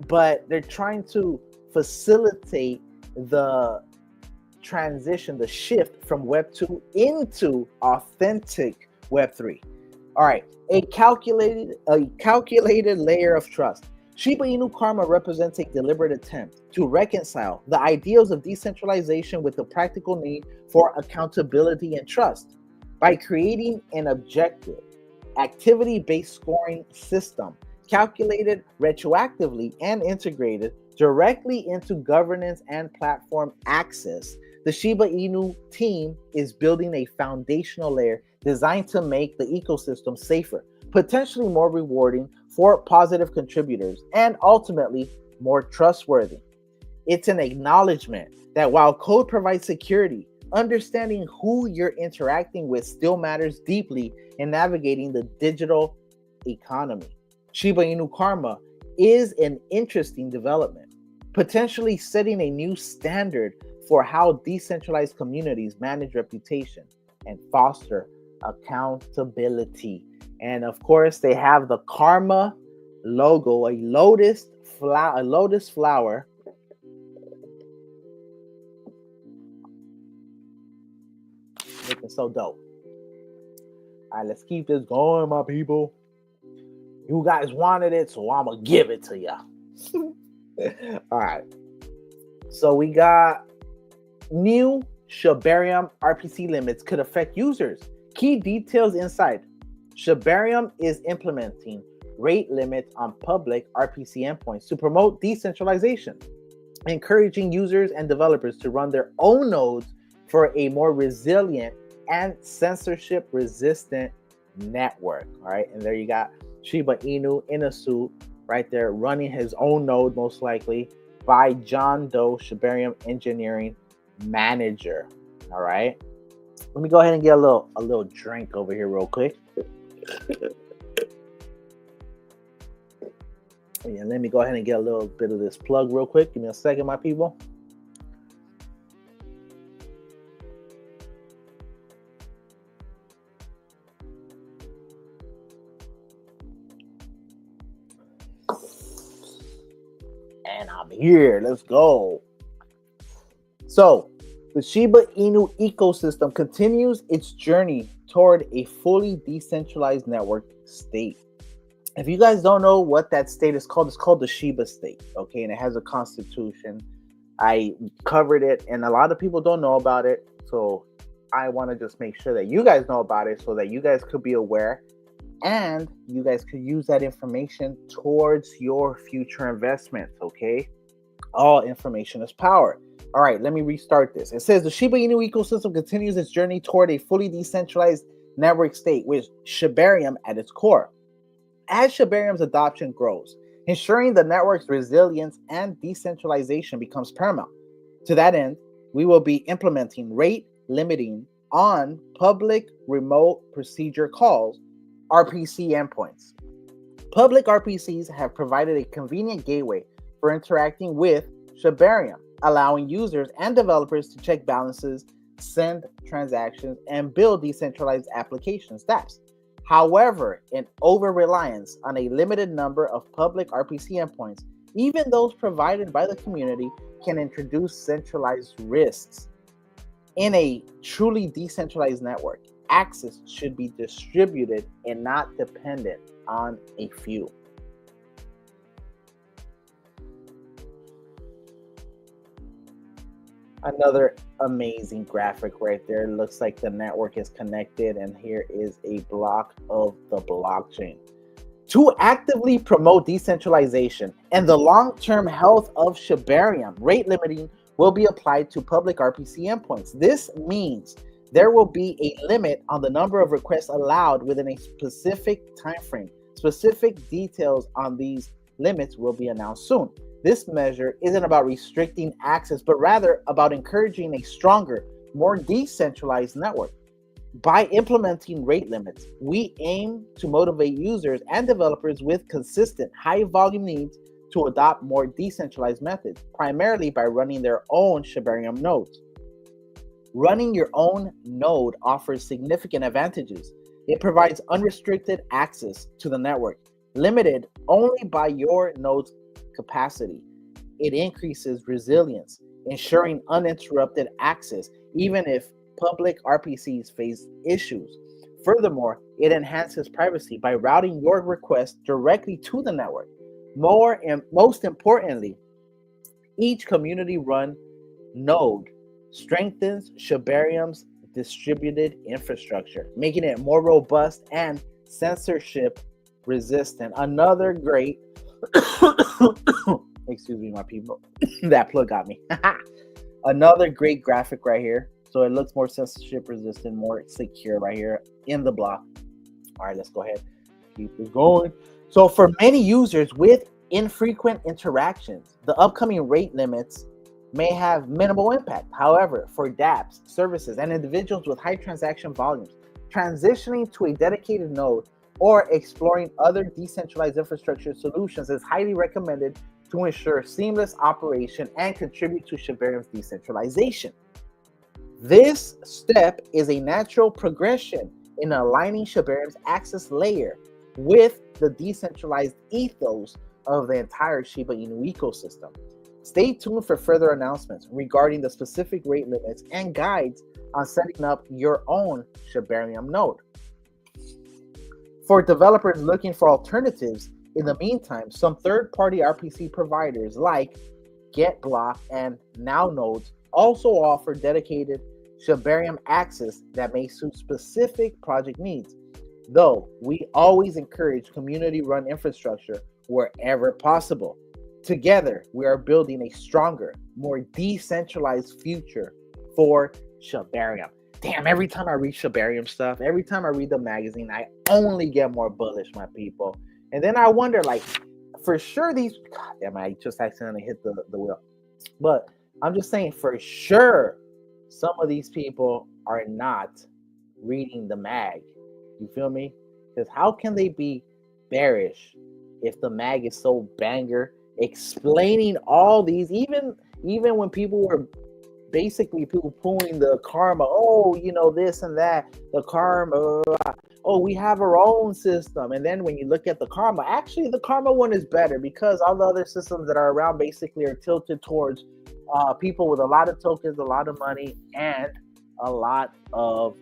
but they're trying to facilitate the transition, the shift from Web 2 into authentic Web 3. All right, a calculated layer of trust. Shiba Inu Karma represents a deliberate attempt to reconcile the ideals of decentralization with the practical need for accountability and trust by creating an objective, activity-based scoring system calculated retroactively and integrated directly into governance and platform access. The Shiba Inu team is building a foundational layer designed to make the ecosystem safer, potentially more rewarding for positive contributors, and ultimately more trustworthy. It's an acknowledgement that while code provides security, understanding who you're interacting with still matters deeply in navigating the digital economy. Shiba Inu Karma is an interesting development, potentially setting a new standard for how decentralized communities manage reputation and foster accountability. And of course, they have the Karma logo, a lotus flower. Looking so dope. All right, let's keep this going, my people. You guys wanted it, so I'm gonna give it to ya. All right. So we got new Shibarium RPC limits could affect users. Key details inside. Shibarium is implementing rate limits on public RPC endpoints to promote decentralization, encouraging users and developers to run their own nodes for a more resilient and censorship-resistant network. All right, and there you got Shiba Inu in a suit right there, running his own node, most likely, by John Doe, Shibarium Engineering Manager. All right, let me go ahead and get a little drink over here real quick. Yeah, let me go ahead and get a little bit of this plug real quick. Give me a second, my people. And I'm here. Let's go. So, the Shiba Inu ecosystem continues its journey toward a fully decentralized network state. If you guys don't know what that state is called, it's called the Shiba state, okay? And it has a constitution. I covered it, and a lot of people don't know about it. So I want to just make sure that you guys know about it so that you guys could be aware and you guys could use that information towards your future investments, okay? All information is power. All right, let me restart this. It says the Shiba Inu ecosystem continues its journey toward a fully decentralized network state with Shibarium at its core. As Shibarium's adoption grows, ensuring the network's resilience and decentralization becomes paramount. To that end, we will be implementing rate limiting on public remote procedure calls, RPC endpoints. Public RPCs have provided a convenient gateway for interacting with Shibarium, allowing users and developers to check balances, send transactions, and build decentralized application stacks. However, an over-reliance on a limited number of public RPC endpoints, even those provided by the community, can introduce centralized risks. In a truly decentralized network, access should be distributed and not dependent on a few. Another amazing graphic right there. It looks like the network is connected, and here is a block of the blockchain. To actively promote decentralization and the long-term health of Shibarium, rate limiting will be applied to public RPC endpoints. This means there will be a limit on the number of requests allowed within a specific time frame. Specific details on these limits will be announced soon. This measure isn't about restricting access, but rather about encouraging a stronger, more decentralized network. By implementing rate limits, we aim to motivate users and developers with consistent, high-volume needs to adopt more decentralized methods, primarily by running their own Shibarium nodes. Running your own node offers significant advantages. It provides unrestricted access to the network, limited only by your node's capacity. It increases resilience, ensuring uninterrupted access, even if public RPCs face issues. Furthermore, it enhances privacy by routing your request directly to the network. More and most importantly, each community-run node strengthens Shibarium's distributed infrastructure, making it more robust and censorship resistant. Another great excuse me, my people. That plug got me. Another great graphic right here. So it looks more censorship resistant, more secure right here in the block. All right, let's go ahead. Keep it going. So for many users with infrequent interactions, the upcoming rate limits may have minimal impact. However, for dApps, services, and individuals with high transaction volumes, transitioning to a dedicated node or exploring other decentralized infrastructure solutions is highly recommended to ensure seamless operation and contribute to Shibarium's decentralization. This step is a natural progression in aligning Shibarium's access layer with the decentralized ethos of the entire Shiba Inu ecosystem. Stay tuned for further announcements regarding the specific rate limits and guides on setting up your own Shibarium node. For developers looking for alternatives, in the meantime, some third-party RPC providers like GetBlock and NowNodes also offer dedicated Shibarium access that may suit specific project needs. Though we always encourage community-run infrastructure wherever possible. Together, we are building a stronger, more decentralized future for Shibarium. Damn, every time I read Shibarium stuff, every time I read the magazine, I only get more bullish, my people. And then I wonder, like, for sure these, God damn, I just accidentally hit the wheel. But I'm just saying, for sure, some of these people are not reading the mag. You feel me? Because how can they be bearish if the mag is so banger, explaining all these, even when people were basically people pulling the karma, oh, you know, this and that, the karma, oh, we have our own system. And then when you look at the karma, actually the karma one is better because all the other systems that are around basically are tilted towards people with a lot of tokens, a lot of money, and a lot of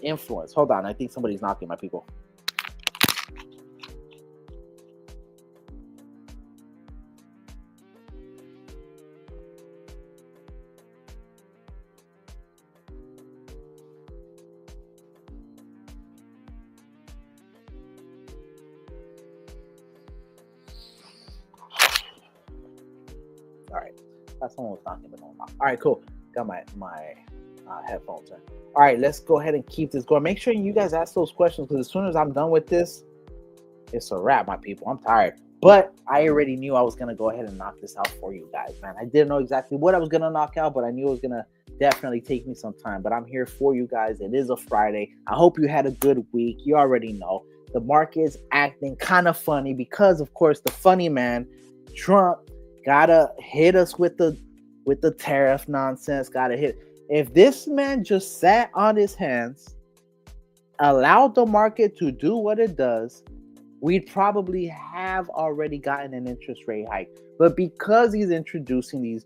influence. Hold on, I think somebody's knocking, my people. All right, that's someone was knocking, but no. All right, cool. Got my headphones in. All right, let's go ahead and keep this going. Make sure you guys ask those questions because as soon as I'm done with this, it's a wrap, my people. I'm tired, but I already knew I was gonna go ahead and knock this out for you guys, man. I didn't know exactly what I was gonna knock out, but I knew it was gonna definitely take me some time. But I'm here for you guys. It is a Friday. I hope you had a good week. You already know the market's acting kind of funny because, of course, the funny man, Trump, gotta hit us with the tariff nonsense. Gotta hit. If this man just sat on his hands, allowed the market to do what it does, we'd probably have already gotten an interest rate hike. But because he's introducing these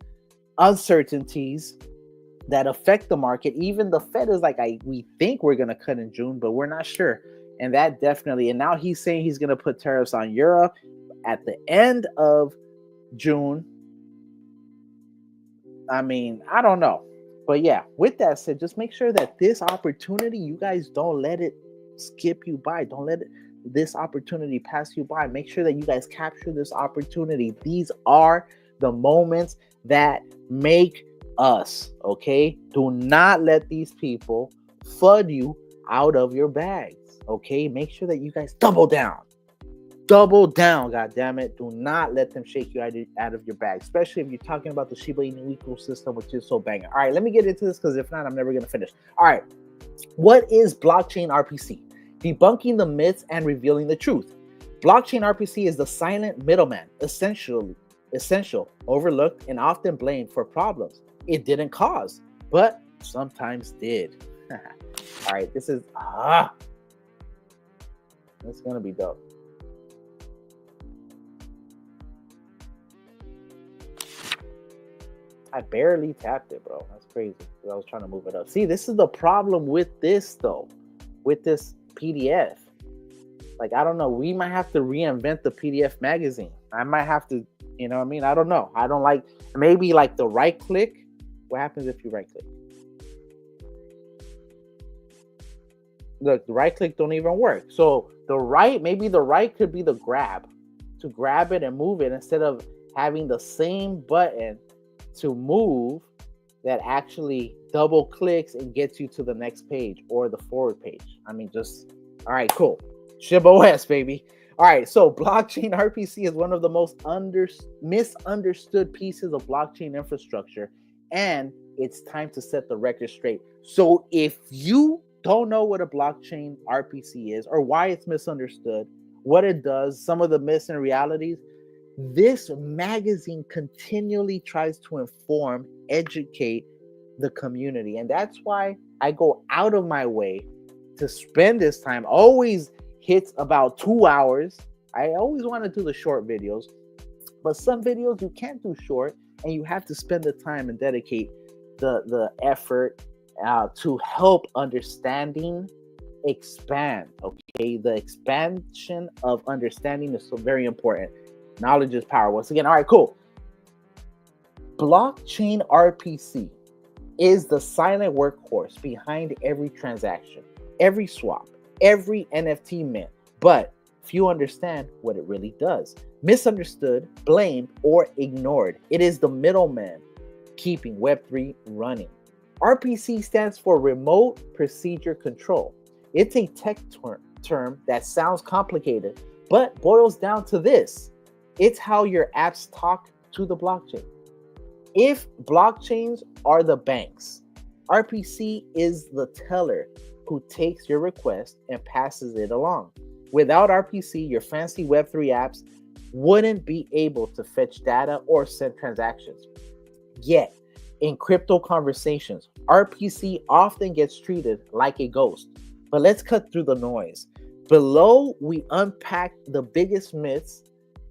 uncertainties that affect the market, even the Fed is like, we think we're gonna cut in June, but we're not sure. And that definitely, and now he's saying he's gonna put tariffs on Europe at the end of June. I mean, I don't know. But yeah, with that said, just make sure that this opportunity, you guys don't let it skip you by. Don't let this opportunity pass you by. Make sure that you guys capture this opportunity. These are the moments that make us, okay? Do not let these people flood you out of your bags, okay? Make sure that you guys double down. Double down, God damn it. Do not let them shake you out of your bag, especially if you're talking about the Shiba Inu ecosystem, which is so banging. All right, let me get into this because if not, I'm never going to finish. All right, what is blockchain RPC? Debunking the myths and revealing the truth. Blockchain RPC is the silent middleman, essential, overlooked, and often blamed for problems it didn't cause, but sometimes did. All right, this is it's gonna be dope. I barely tapped it, bro. That's crazy. I was trying to move it up. See, this is the problem with this, though, with this PDF. Like, I don't know. We might have to reinvent the PDF magazine. I might have to, you know what I mean? I don't know. I don't like, maybe like the right click. What happens if you right click? Look, the right click don't even work. So maybe the right could be the grab, to grab it and move it instead of having the same button to move that actually double clicks and gets you to the next page or the forward page. I mean, just, all right, cool. Shib OS, baby. All right, so blockchain RPC is one of the most misunderstood pieces of blockchain infrastructure, and it's time to set the record straight. So if you don't know what a blockchain RPC is or why it's misunderstood, what it does, some of the myths and realities, this magazine continually tries to inform, educate the community. And that's why I go out of my way to spend this time. Always hits about 2 hours. I always want to do the short videos, but some videos you can't do short, and you have to spend the time and dedicate the effort to help understanding expand. Okay, the expansion of understanding is so very important. Knowledge is power. Once again, all right, cool. Blockchain RPC is the silent workhorse behind every transaction, every swap, every NFT mint. But few understand what it really does. Misunderstood, blamed, or ignored. It is the middleman keeping Web3 running. RPC stands for Remote Procedure Control. It's a tech term that sounds complicated, but boils down to this. It's how your apps talk to the blockchain. If blockchains are the banks, RPC is the teller who takes your request and passes it along. Without RPC, your fancy Web3 apps wouldn't be able to fetch data or send transactions. Yet, in crypto conversations, RPC often gets treated like a ghost. But let's cut through the noise. Below, we unpack the biggest myths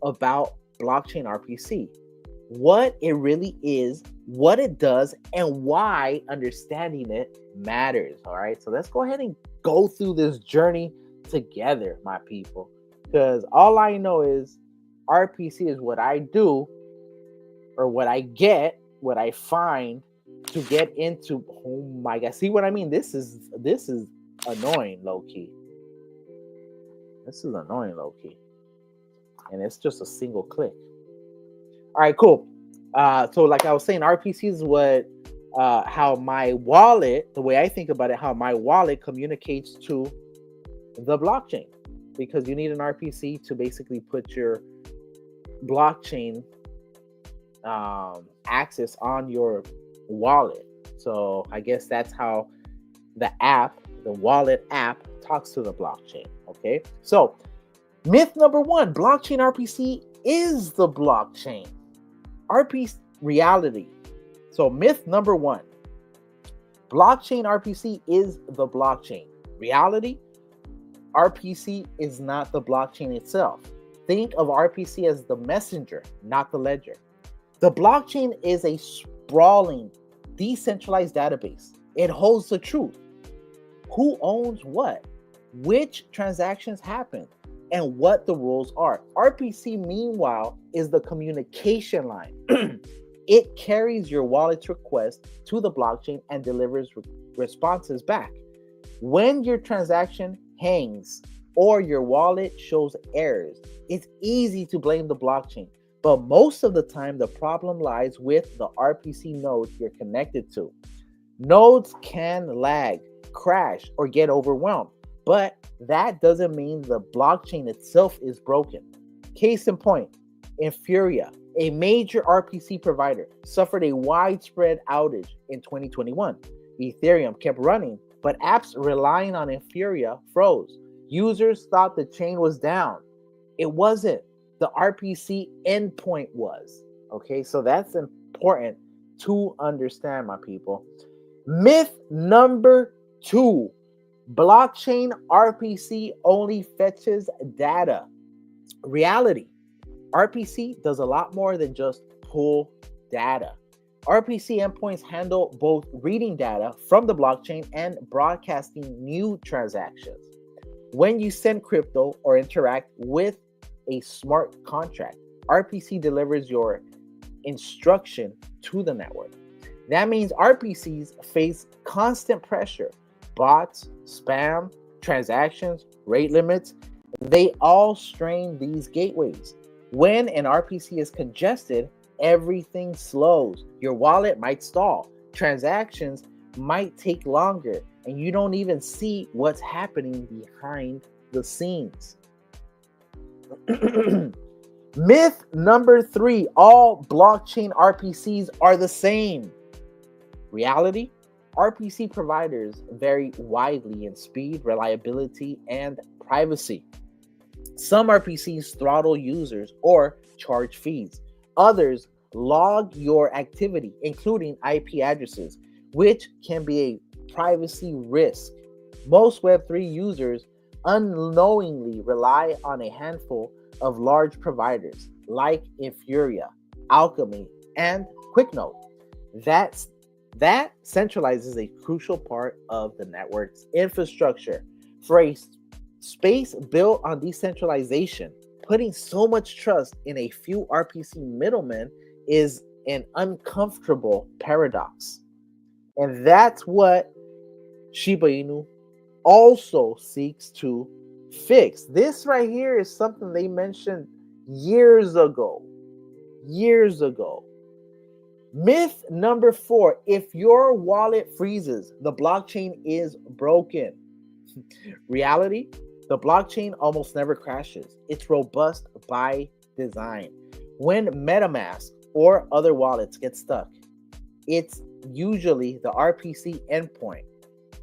about blockchain RPC, what it really is, what it does, and why understanding it matters. All right, so let's go ahead and go through this journey together, my people, because all I know is RPC is what I do, or what I get, what I find to get into. Oh my God, see what I mean? This is annoying, low key. This is annoying, low key. And it's just a single click. All right, cool. So like I was saying, RPC is what, how my wallet, the way I think about it, how my wallet communicates to the blockchain, because you need an RPC to basically put your blockchain access on your wallet. So I guess that's how the wallet app talks to the blockchain. Okay, so myth number one, blockchain RPC is the blockchain. RPC reality. So myth number one, blockchain RPC is the blockchain. Reality, RPC is not the blockchain itself. Think of RPC as the messenger, not the ledger. The blockchain is a sprawling, decentralized database. It holds the truth. Who owns what? Which transactions happen? And what the rules are. RPC, meanwhile, is the communication line. It carries your wallet's request to the blockchain and delivers responses back. When your transaction hangs or your wallet shows errors, it's easy to blame the blockchain. But most of the time, the problem lies with the RPC nodes you're connected to. Nodes can lag, crash, or get overwhelmed. But that doesn't mean the blockchain itself is broken. Case in point, Infura, a major RPC provider, suffered a widespread outage in 2021. Ethereum kept running, but apps relying on Infura froze. Users thought the chain was down. It wasn't. The RPC endpoint was. Okay, so that's important to understand, my people. Myth number 2. Blockchain RPC only fetches data. Reality. RPC does a lot more than just pull data. RPC endpoints handle both reading data from the blockchain and broadcasting new transactions. When you send crypto or interact with a smart contract, RPC delivers your instruction to the network. That means RPCs face constant pressure. Bots, spam, transactions, rate limits, they all strain these gateways. When an RPC is congested, everything slows. Your wallet might stall. Transactions might take longer, and you don't even see what's happening behind the scenes. Myth number 3. All blockchain RPCs are the same. Reality. RPC providers vary widely in speed, reliability, and privacy. Some RPCs throttle users or charge fees. Others log your activity, including IP addresses, which can be a privacy risk. Most Web3 users unknowingly rely on a handful of large providers like Infuria, Alchemy, and QuickNote. That centralizes a crucial part of the network's infrastructure. For a space built on decentralization, putting so much trust in a few RPC middlemen is an uncomfortable paradox. And that's what Shiba Inu also seeks to fix. This right here is something they mentioned years ago. Myth number 4. If your wallet freezes, the blockchain is broken. Reality. The blockchain almost never crashes. It's robust by design. When MetaMask or other wallets get stuck, it's usually the RPC endpoint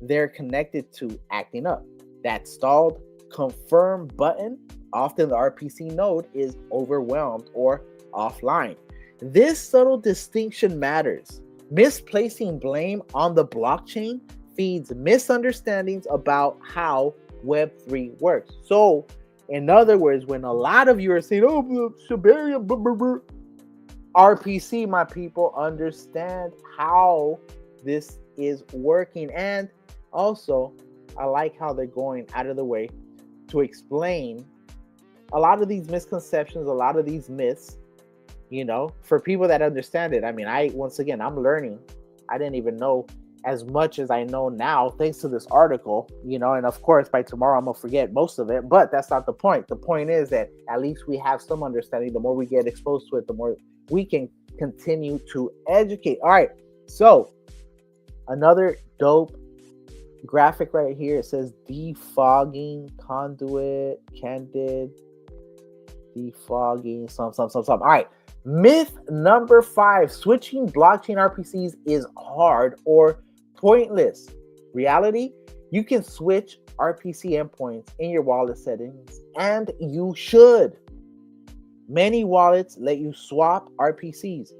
they're connected to acting up. That stalled confirm button, often the RPC node is overwhelmed or offline. This subtle distinction matters. Misplacing blame on the blockchain feeds misunderstandings about how Web3 works. So, in other words, when a lot of you are saying, oh, Shibarium, RPC, my people, understand how this is working. And also, I like how they're going out of the way to explain a lot of these misconceptions, a lot of these myths, for people that understand it. I mean, I'm learning. I didn't even know as much as I know now, thanks to this article, and of course, by tomorrow, I'm going to forget most of it, but that's not the point. The point is that at least we have some understanding. The more we get exposed to it, the more we can continue to educate. All right. So another dope graphic right here. It says defogging conduit, candid, defogging, some. All right. Myth number 5. Switching blockchain RPCs is hard or pointless. Reality. You can switch RPC endpoints in your wallet settings, and you should. Many wallets let you swap RPCs,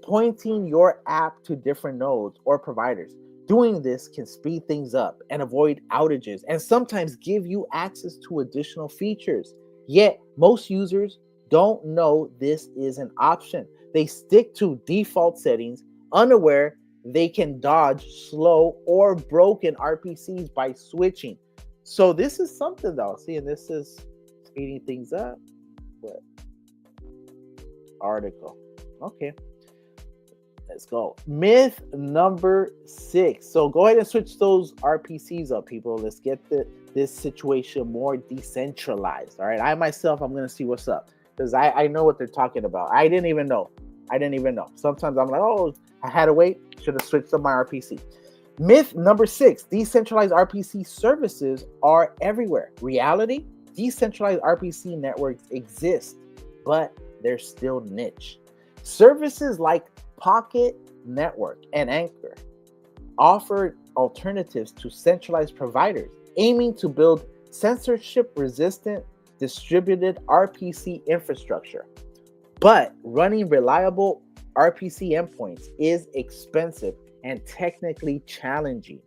pointing your app to different nodes or providers. Doing this can speed things up and avoid outages, and sometimes give you access to additional features. Yet, most users don't know this is an option. They stick to default settings, unaware they can dodge slow or broken RPCs by switching. So this is something though. See, and this is speeding things up. What? Article. Okay. Let's go. Myth number 6. So go ahead and switch those RPCs up, people. Let's get this situation more decentralized. All right. I'm going to see what's up because I know what they're talking about. I didn't even know. Sometimes I'm like, oh, I had to wait. Should have switched up my RPC. Myth number 6. Decentralized RPC services are everywhere. Reality. Decentralized RPC networks exist, but they're still niche. Services like Pocket Network and Anchor offer alternatives to centralized providers, aiming to build censorship-resistant distributed RPC infrastructure. But running reliable RPC endpoints is expensive and technically challenging.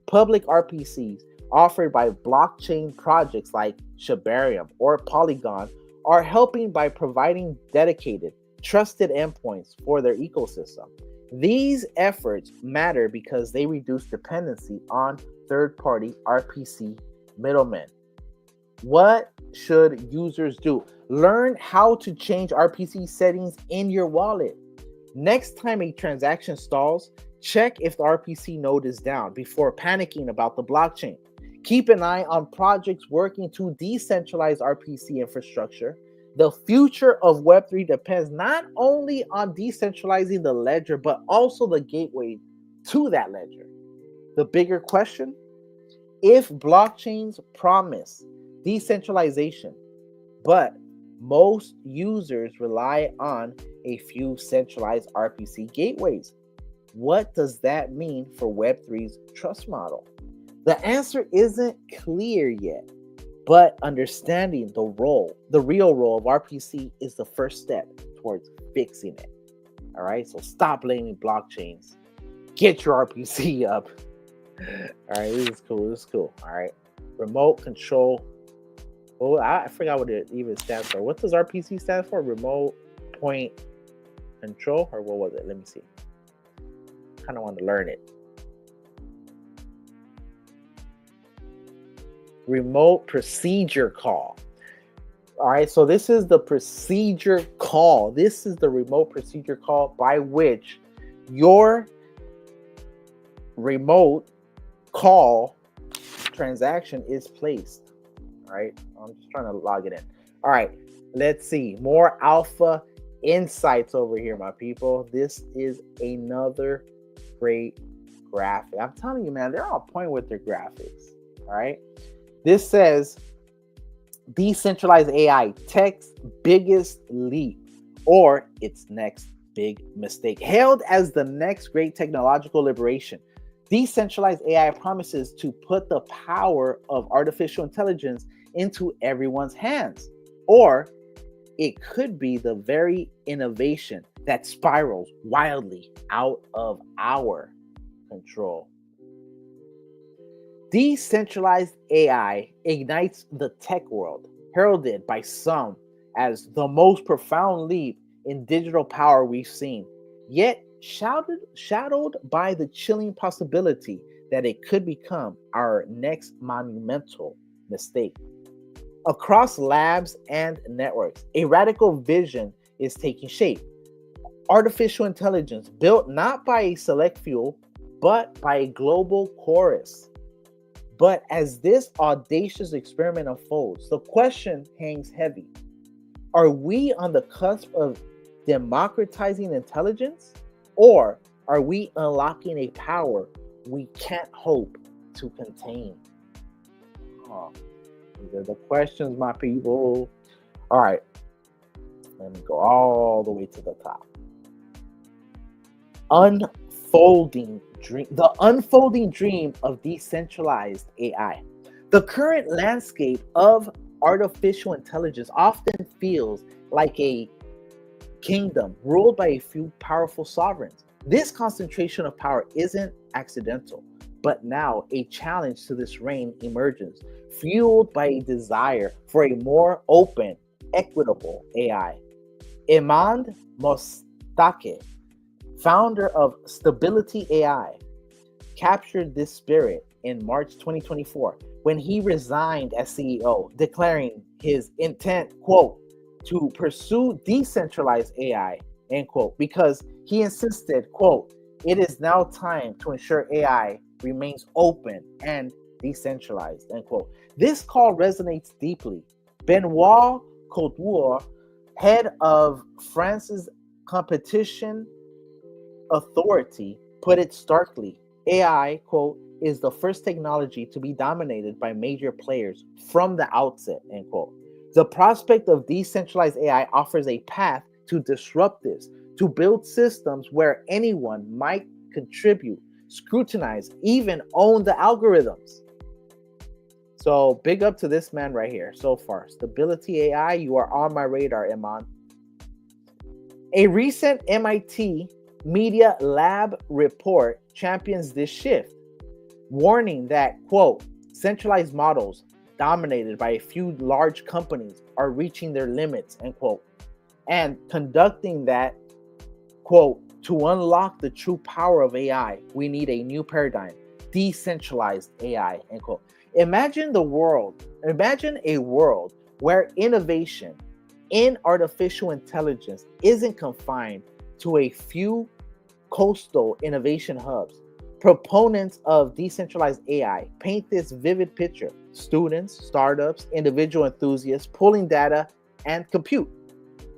Public RPCs offered by blockchain projects like Shibarium or Polygon are helping by providing dedicated, trusted endpoints for their ecosystem. These efforts matter because they reduce dependency on third party RPC middlemen. What should users do? Learn how to change RPC settings in your wallet. Next time a transaction stalls, check if the RPC node is down before panicking about the blockchain. Keep an eye on projects working to decentralize RPC infrastructure. The future of Web3 depends not only on decentralizing the ledger, but also the gateway to that ledger. The bigger question: if blockchains promise decentralization, but most users rely on a few centralized RPC gateways, what does that mean for Web3's trust model? The answer isn't clear yet, but understanding the real role of RPC is the first step towards fixing it. All right, so stop blaming blockchains. Get your RPC up. All right, this is cool. All right, remote control. Oh, I forgot what it even stands for. What does RPC stand for? Remote point control, or what was it? Let me see. Kind of want to learn it. Remote procedure call. All right, so this is the procedure call. This is the remote procedure call by which your remote call transaction is placed. All right, I'm just trying to log it in. All right, let's see. More alpha insights over here, my people. This is another great graphic. I'm telling you, man, they're on point with their graphics. All right. This says decentralized AI, tech's biggest leap or its next big mistake. Hailed as the next great technological liberation, decentralized AI promises to put the power of artificial intelligence into everyone's hands. Or it could be the very innovation that spirals wildly out of our control. Decentralized AI ignites the tech world, heralded by some as the most profound leap in digital power we've seen, yet shadowed by the chilling possibility that it could become our next monumental mistake. Across labs and networks, a radical vision is taking shape. Artificial intelligence built not by a select few, but by a global chorus. But as this audacious experiment unfolds, the question hangs heavy. Are we on the cusp of democratizing intelligence? Or are we unlocking a power we can't hope to contain? These are the questions, my people. All right, let me go all the way to the top. The unfolding dream of decentralized AI. The current landscape of artificial intelligence often feels like a kingdom ruled by a few powerful sovereigns. This concentration of power isn't accidental, but now a challenge to this reign emerges, fueled by a desire for a more open, equitable AI. Imad Mostake, founder of Stability AI, captured this spirit in March 2024 when he resigned as CEO, declaring his intent, quote, to pursue decentralized AI, end quote, because he insisted, quote, it is now time to ensure AI remains open and decentralized, end quote. This call resonates deeply. Benoit Cottour, head of France's competition authority, put it starkly. AI, quote, is the first technology to be dominated by major players from the outset, end quote. The prospect of decentralized AI offers a path to disrupt this, to build systems where anyone might contribute, scrutinize, even own the algorithms. So big up to this man right here so far. Stability AI, you are on my radar, Iman. A recent MIT Media Lab report champions this shift, warning that, quote, centralized models dominated by a few large companies are reaching their limits, end quote, and conducting that, quote, to unlock the true power of AI, we need a new paradigm, decentralized AI, end quote. Imagine a world where innovation in artificial intelligence isn't confined to a few coastal innovation hubs. Proponents of decentralized AI paint this vivid picture: students, startups, individual enthusiasts pulling data and compute.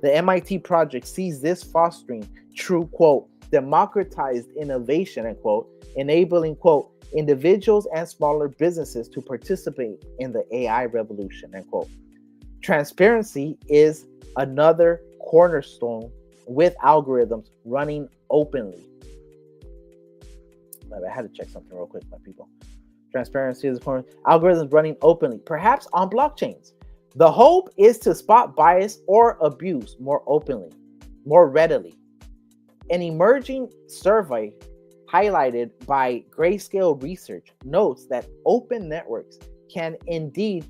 The MIT project sees this fostering true, quote, democratized innovation, end quote, enabling, quote, individuals and smaller businesses to participate in the AI revolution, end quote. Transparency is another cornerstone, with algorithms running openly. I had to check something real quick, my people. Transparency is a corner. Algorithms running openly, perhaps on blockchains. The hope is to spot bias or abuse more openly, more readily. An emerging survey highlighted by Grayscale Research notes that open networks can indeed,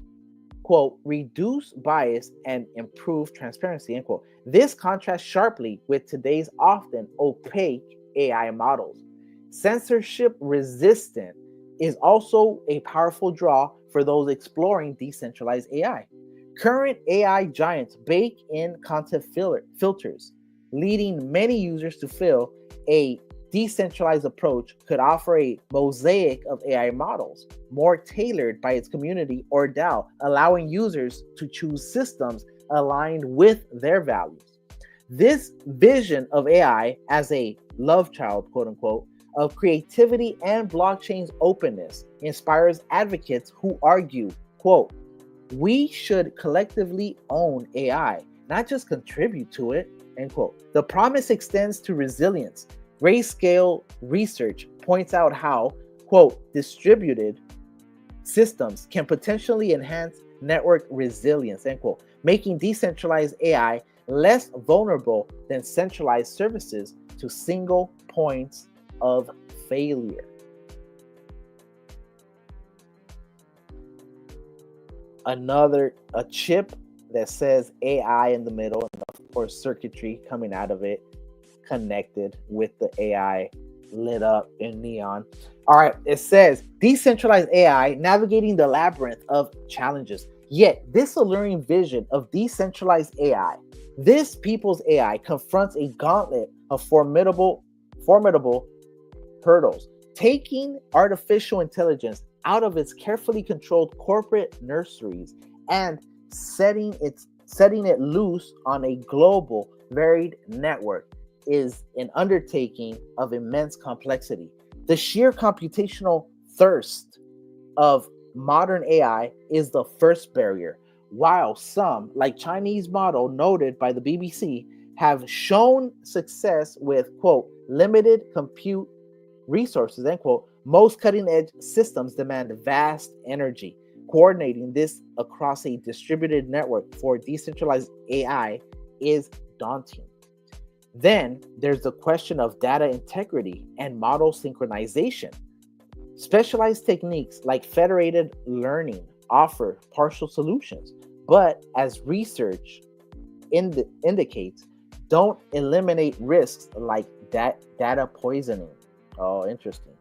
quote, reduce bias and improve transparency, end quote. This contrasts sharply with today's often opaque AI models. Censorship resistant is also a powerful draw for those exploring decentralized AI. Current AI giants bake in content filters, leading many users to feel a decentralized approach could offer a mosaic of AI models, more tailored by its community or DAO, allowing users to choose systems aligned with their values. This vision of AI as a love child, quote unquote, of creativity and blockchain's openness inspires advocates who argue, quote, we should collectively own AI, not just contribute to it, end quote. The promise extends to resilience. Grayscale Research points out how, quote, distributed systems can potentially enhance network resilience, end quote, making decentralized AI less vulnerable than centralized services to single points of failure. A chip that says AI in the middle, and of course circuitry coming out of it, connected with the AI lit up in neon. All right, it says decentralized AI navigating the labyrinth of challenges. Yet this alluring vision of decentralized AI, this people's AI, confronts a gauntlet of formidable hurdles, taking artificial intelligence out of its carefully controlled corporate nurseries and setting it loose on a global varied network is an undertaking of immense complexity. The sheer computational thirst of modern AI is the first barrier, while some, like Chinese model noted by the BBC, have shown success with, quote, limited compute resources, end quote. Most cutting-edge systems demand vast energy. Coordinating this across a distributed network for decentralized AI is daunting. Then there's the question of data integrity and model synchronization. Specialized techniques like federated learning offer partial solutions, but as research indicates, don't eliminate risks like data poisoning. Oh, interesting.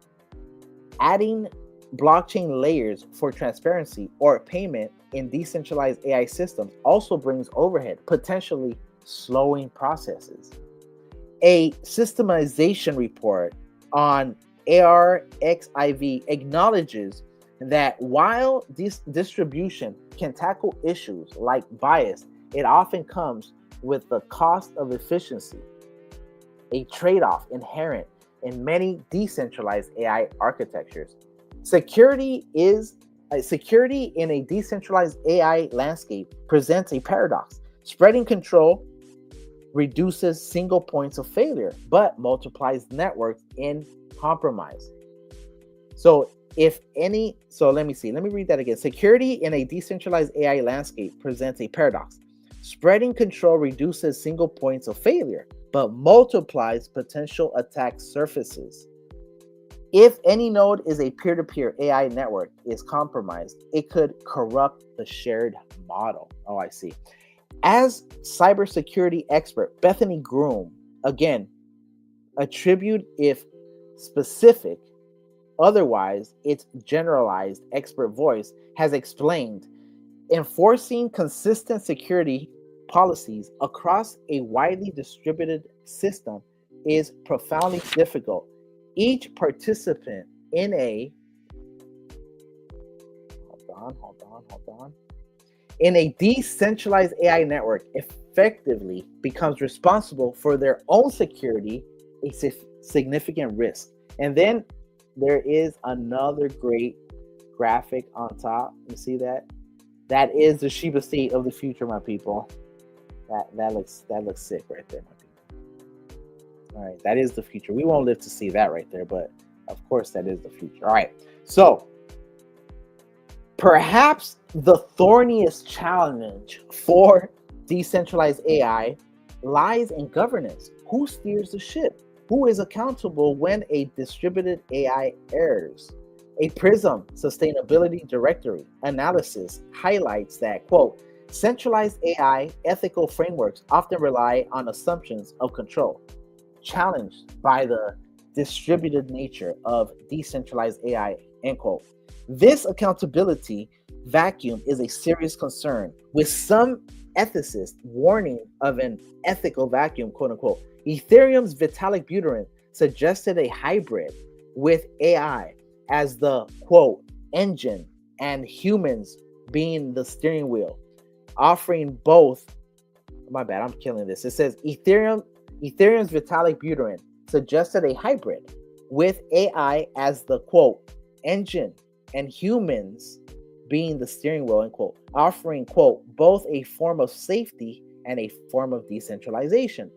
Adding blockchain layers for transparency or payment in decentralized AI systems also brings overhead, potentially slowing processes. A systemization report on ARXIV acknowledges that while this distribution can tackle issues like bias, it often comes with the cost of efficiency, a trade-off inherent in many decentralized AI architectures. Security in a decentralized AI landscape presents a paradox. Spreading control reduces single points of failure, but multiplies networks in compromise. Let me read that again. Security in a decentralized AI landscape presents a paradox. Spreading control reduces single points of failure, but multiplies potential attack surfaces. If any node is a peer-to-peer AI network is compromised, it could corrupt the shared model. Oh, I see. As cybersecurity expert Bethany Groom, again, attribute if specific, otherwise it's generalized expert voice, has explained, enforcing consistent security policies across a widely distributed system is profoundly difficult. Each participant in a in a decentralized AI network effectively becomes responsible for their own security, a significant risk. And then there is another great graphic on top. You see that? That is the Shiba state of the future, my people. That looks sick right there, my people. All right, that is the future. We won't live to see that right there, but of course that is the future. All right, so perhaps the thorniest challenge for decentralized AI lies in governance. Who steers the ship? Who is accountable when a distributed AI errs? A PRISM sustainability directory analysis highlights that, quote, centralized AI ethical frameworks often rely on assumptions of control, challenged by the distributed nature of decentralized AI, end quote. This accountability vacuum is a serious concern, with some ethicists warning of an ethical vacuum, quote unquote. Ethereum's Vitalik Buterin suggested a hybrid with AI as the, quote, engine and humans being the steering wheel, offering both. My bad, I'm killing this. It says Ethereum's Vitalik Buterin suggested a hybrid with AI as the, quote, engine and humans being the steering wheel, end quote, offering, quote, both a form of safety and a form of decentralization,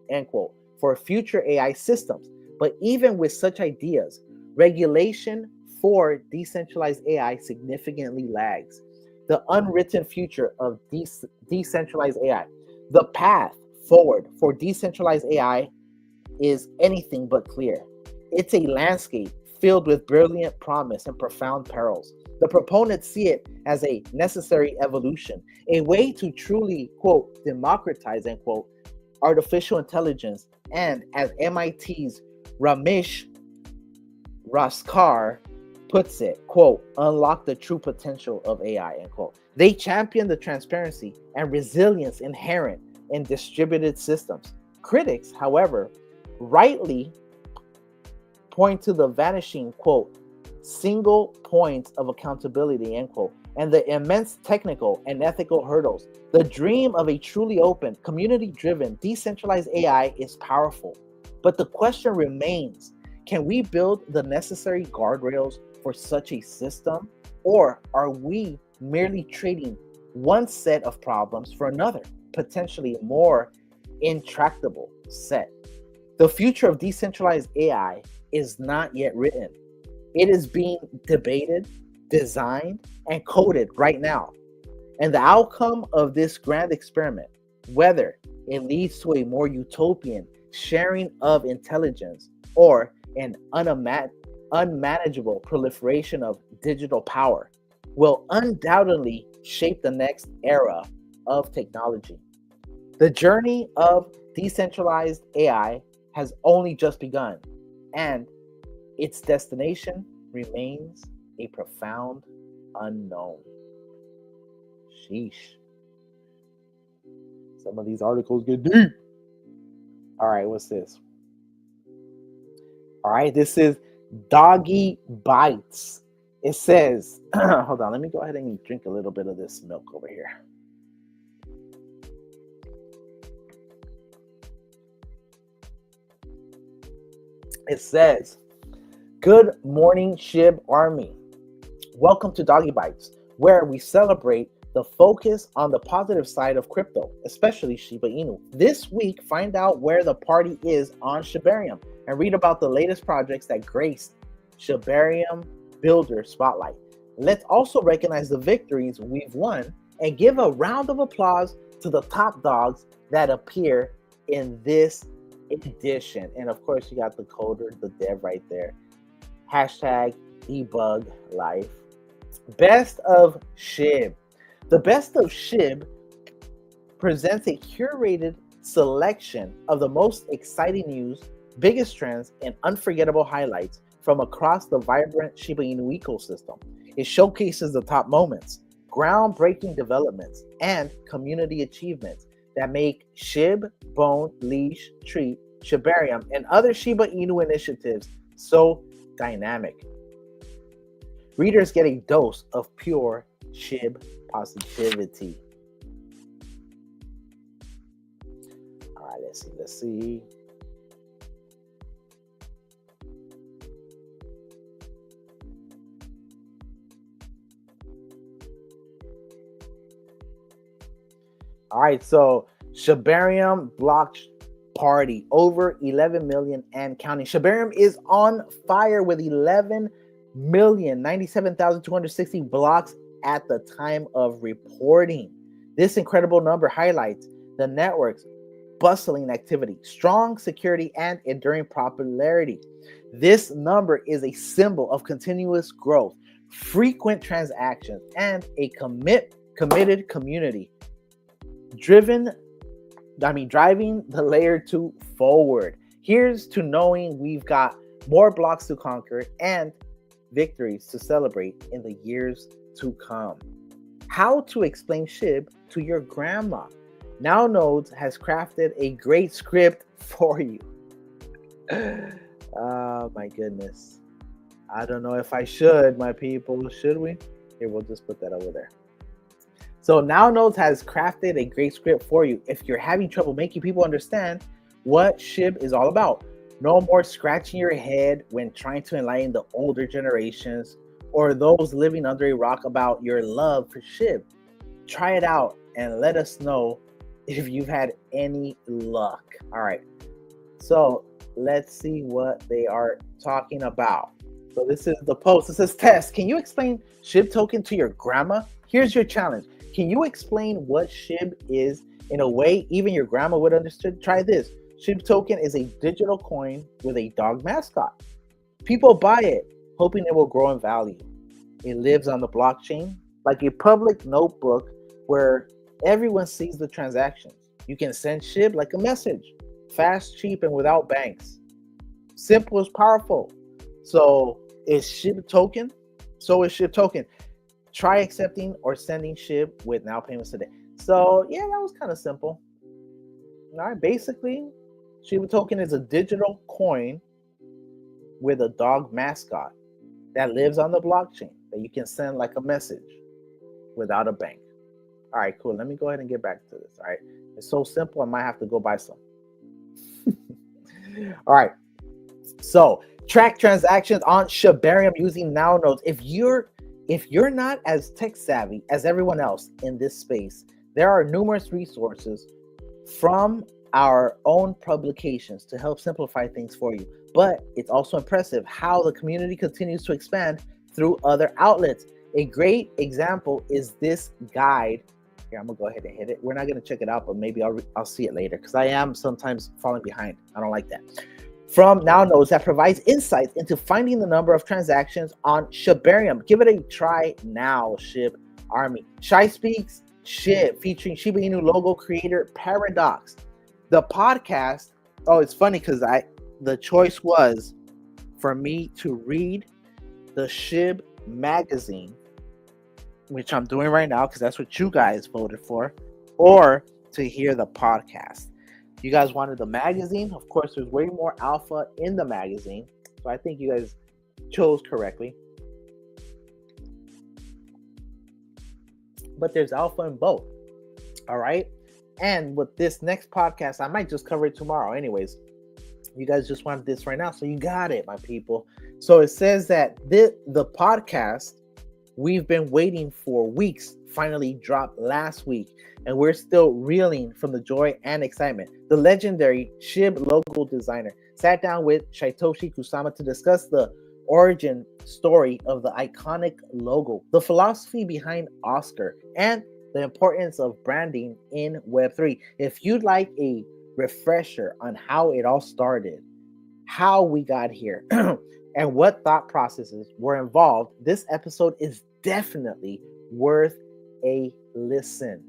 end quote, for future AI systems. But even with such ideas, regulation for decentralized AI significantly lags. The unwritten future of decentralized AI. The path forward for decentralized AI is anything but clear. It's a landscape filled with brilliant promise and profound perils. The proponents see it as a necessary evolution, a way to truly, quote, democratize, end quote, artificial intelligence, and as MIT's Ramesh Raskar puts it, quote, unlock the true potential of AI, end quote. They champion the transparency and resilience inherent in distributed systems. Critics, however, rightly point to the vanishing, quote, single points of accountability, end quote, and the immense technical and ethical hurdles. The dream of a truly open, community-driven, decentralized AI is powerful, but the question remains, can we build the necessary guardrails for such a system, or are we merely trading one set of problems for another, potentially more intractable set? The future of decentralized AI is not yet written. It is being debated, designed, and coded right now. And the outcome of this grand experiment, whether it leads to a more utopian sharing of intelligence or an unmanageable proliferation of digital power, will undoubtedly shape the next era of technology. The journey of decentralized AI has only just begun, and its destination remains a profound unknown. Sheesh. Some of these articles get deep. All right, what's this? All right, this is Doggy Bites. It says, hold on, let me go ahead and drink a little bit of this milk over here. It says, good morning, Shib Army. Welcome to Doggy Bites, where we celebrate the focus on the positive side of crypto, especially Shiba Inu. This week, find out where the party is on Shibarium and read about the latest projects that graced Shibarium Builder Spotlight. Let's also recognize the victories we've won and give a round of applause to the top dogs that appear in this edition. And of course, you got the coder, the dev right there. Hashtag debug life. Best of Shib. The Best of Shib presents a curated selection of the most exciting news, biggest trends, and unforgettable highlights from across the vibrant Shiba Inu ecosystem. It showcases the top moments, groundbreaking developments, and community achievements that make Shib, Bone, Leash, Treat, Shibarium, and other Shiba Inu initiatives so dynamic. Readers get a dose of pure Shib positivity. All right, let's see. All right, so Shibarium block party over 11 million and counting. Shibarium is on fire with 11,097,260 blocks at the time of reporting. This incredible number highlights the network's bustling activity, strong security, and enduring popularity. This number is a symbol of continuous growth, frequent transactions, and a committed community driving the layer 2 forward. Here's to knowing we've got more blocks to conquer and victories to celebrate in the years to come. How to explain Shib to your grandma. Now Nodes has crafted a great script for you. Oh my goodness. I don't know if I should, my people. Should we? Here, we'll just put that over there. So Now Nodes has crafted a great script for you if you're having trouble making people understand what Shib is all about. No more scratching your head when trying to enlighten the older generations or those living under a rock about your love for Shib. Try it out and let us know if you've had any luck. All right, so let's see what they are talking about. So this is the post. It says, Tess, can you explain Shib token to your grandma? Here's your challenge. Can you explain what Shib is in a way even your grandma would understand? Try this. Shib token is a digital coin with a dog mascot. People buy it, hoping it will grow in value. It lives on the blockchain like a public notebook where everyone sees the transactions. You can send Shib like a message. Fast, cheap, and without banks. Simple is powerful. So is Shib token? So is Shib token. Try accepting or sending Shib with now payments today. So yeah, that was kind of simple. All right, basically, Shiba token is a digital coin with a dog mascot that lives on the blockchain that you can send like a message without a bank. All right, cool. Let me go ahead and get back to this. All right, it's so simple. I might have to go buy some. All right, so track transactions on Shibarium using Now Nodes. If you're not as tech savvy as everyone else in this space, there are numerous resources from our own publications to help simplify things for you. But it's also impressive how the community continues to expand through other outlets. A great example is this guide. Here, I'm gonna go ahead and hit it. We're not gonna check it out, but maybe I'll see it later because I am sometimes falling behind. I don't like that. From Now Nodes that provides insights into finding the number of transactions on Shibarium. Give it a try now, Shib Army. Shy Speaks Shib, featuring Shiba Inu logo creator Paradox. The podcast, oh, it's funny because the choice was for me to read the Shib Magazine, which I'm doing right now because that's what you guys voted for, or to hear the podcast. You guys wanted the magazine. Of course, there's way more alpha in the magazine. So I think you guys chose correctly. But there's alpha in both. All right. And with this next podcast, I might just cover it tomorrow. Anyways, you guys just wanted this right now. So you got it, my people. So it says that the podcast we've been waiting for weeks finally dropped last week, and we're still reeling from the joy and excitement. The legendary Shib logo designer sat down with Shytoshi Kusama to discuss the origin story of the iconic logo, the philosophy behind Oscar, and the importance of branding in Web3. If you'd like a refresher on how it all started, how we got here, and what thought processes were involved, this episode is definitely worth a listen.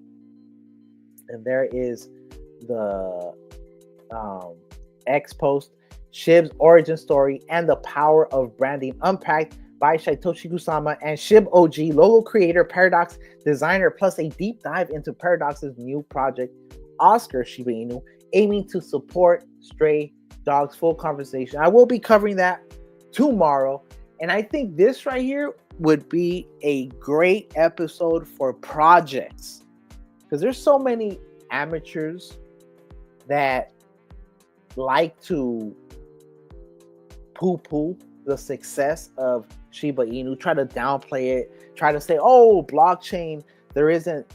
And there is the X post, Shib's origin story and the power of branding unpacked by Shytoshi Kusama and Shib OG, logo creator, Paradox designer, plus a deep dive into Paradox's new project, Oscar Shiba Inu, aiming to support stray dogs. Full conversation. I will be covering that tomorrow. And I think this right here would be a great episode for projects, because there's so many amateurs that like to poo-poo the success of Shiba Inu, try to downplay it, try to say, oh, blockchain, there isn't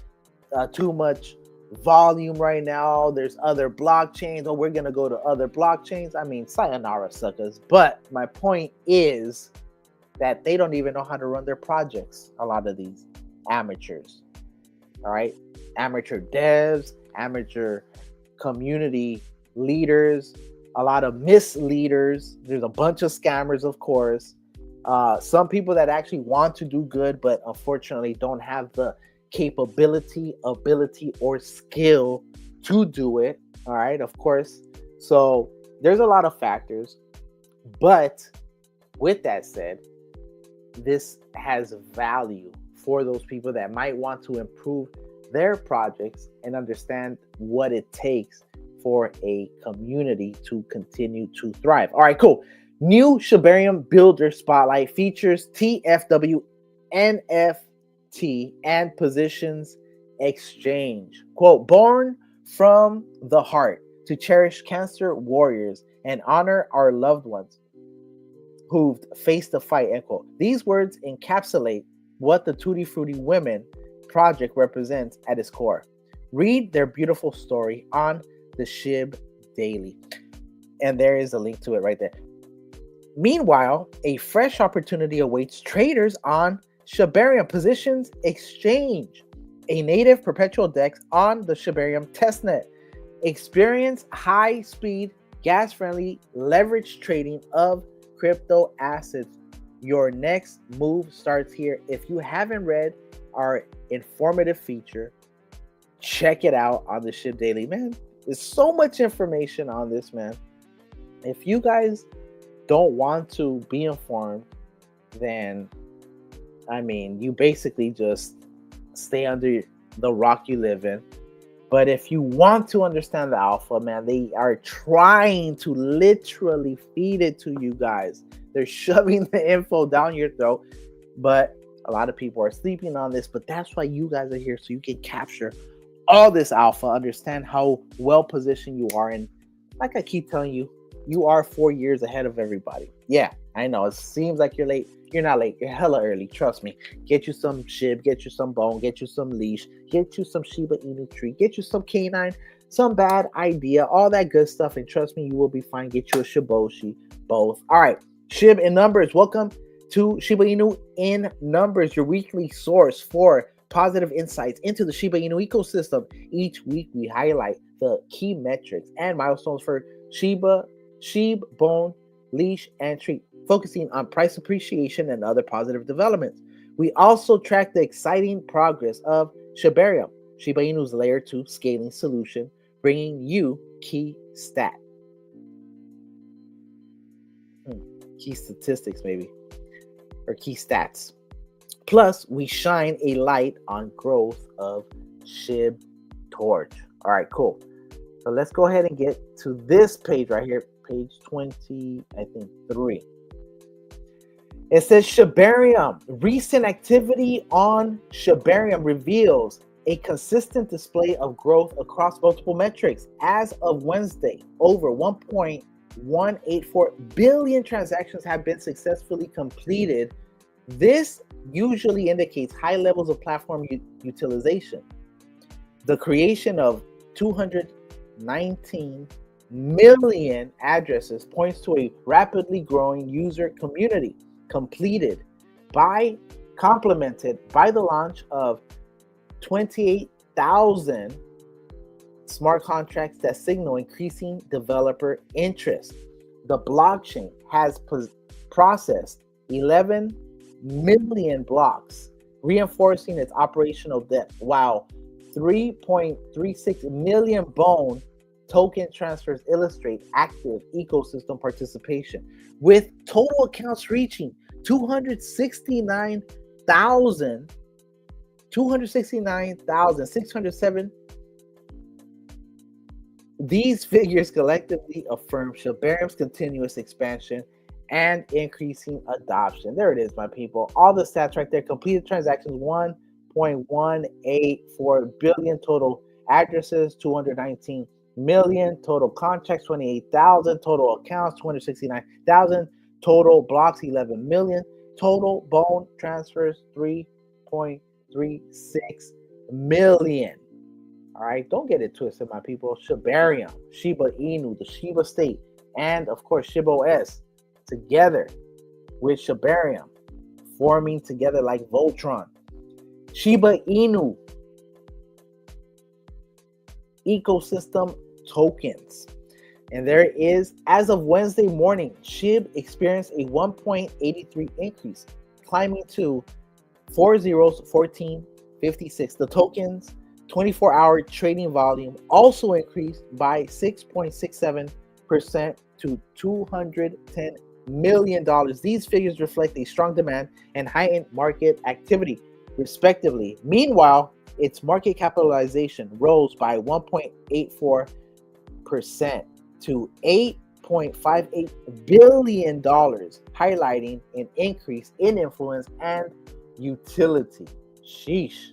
too much volume right now, there's other blockchains, oh, we're gonna go to other blockchains. I mean, sayonara suckers. But my point is that they don't even know how to run their projects, a lot of these amateurs. All right, amateur devs, amateur community leaders, a lot of misleaders. There's a bunch of scammers, of course. Some people that actually want to do good, but unfortunately don't have the capability, ability, or skill to do it. All right, of course. So there's a lot of factors. But with that said, this has value for those people that might want to improve their projects and understand what it takes for a community to continue to thrive. All right, cool. New Shibarium Builder Spotlight features TFW, NFT, and Positions Exchange. Quote, born from the heart to cherish cancer warriors and honor our loved ones who've faced the fight, end quote. These words encapsulate what the Tutti Frutti Women project represents at its core. Read their beautiful story on the Shib Daily. And there is a link to it right there. Meanwhile, a fresh opportunity awaits traders on Shibarium Positions Exchange, a native perpetual DEX on the Shibarium testnet. Experience high-speed, gas-friendly leverage trading of crypto assets. Your next move starts here. If you haven't read our informative feature, check it out on the Shib Daily. Man, there's so much information on this, man. If you guys don't want to be informed, then I mean, you basically just stay under the rock you live in. But if you want to understand the alpha, man, they are trying to literally feed it to you guys. They're shoving the info down your throat, but a lot of people are sleeping on this. But that's why you guys are here, so you can capture all this alpha, understand how well positioned you are. And like I keep telling you, you are 4 years ahead of everybody. Yeah, I know it seems like you're late. You're not late. You're hella early. Trust me. Get you some Shib, get you some Bone, get you some Leash, get you some Shiba Inu tree, get you some KNINE, some bad idea, all that good stuff. And trust me, you will be fine. Get you a Shiboshi, both. All right, Shib in Numbers. Welcome to Shiba Inu in Numbers, your weekly source for positive insights into the Shiba Inu ecosystem. Each week, we highlight the key metrics and milestones for Shiba, Shib, Bone, Leash, and Tree, focusing on price appreciation and other positive developments. We also track the exciting progress of Shibarium, Shiba Inu's layer 2 scaling solution, bringing you key key statistics maybe, or key stats. Plus, we shine a light on growth of Shib Torch. All right, cool. So let's go ahead and get to this page right here, page 20, I think 3. It says Shibarium. Recent activity on Shibarium reveals a consistent display of growth across multiple metrics. As of Wednesday, over 1.184 billion transactions have been successfully completed. This usually indicates high levels of platform utilization. The creation of 219 million addresses points to a rapidly growing user community, complemented by the launch of 28,000 smart contracts that signal increasing developer interest. The blockchain has processed 11 million blocks, reinforcing its operational depth, while 3.36 million Bone token transfers illustrate active ecosystem participation, with total accounts reaching 269,607. These figures collectively affirm Shibarium's continuous expansion and increasing adoption. There it is, my people. All the stats right there. Completed transactions, 1.184 billion. Total addresses, 219 million. Total contracts, 28,000. Total accounts, 269,000. Total blocks, 11 million. Total Bone transfers, 3.36 million. All right, don't get it twisted, my people. Shibarium, Shiba Inu, the Shiba State, and of course Shiba OS together with Shibarium, forming together like Voltron. Shiba Inu ecosystem tokens. And there is, as of Wednesday morning, SHIB experienced a 1.83 increase, climbing to 1456. The tokens 24-hour trading volume also increased by 6.67% to $210 million. These figures reflect a strong demand and heightened market activity, respectively. Meanwhile, its market capitalization rose by 1.84% to $8.58 billion, highlighting an increase in influence and utility. Sheesh.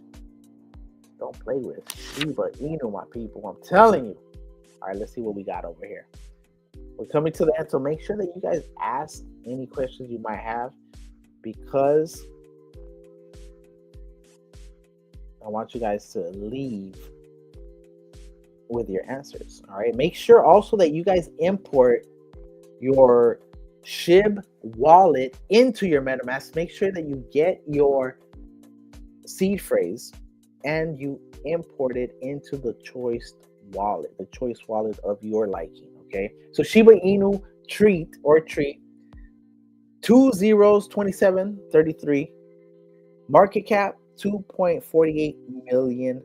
Don't play with Shiba Inu, my people. I'm telling you. All right, let's see what we got over here. We're coming to the end, so make sure that you guys ask any questions you might have, because I want you guys to leave with your answers. All right. Make sure also that you guys import your SHIB wallet into your MetaMask. Make sure that you get your seed phrase and you import it into the choice wallet of your liking. Okay. So Shiba Inu treat 2 zeros, 2733, market cap $2.48 million.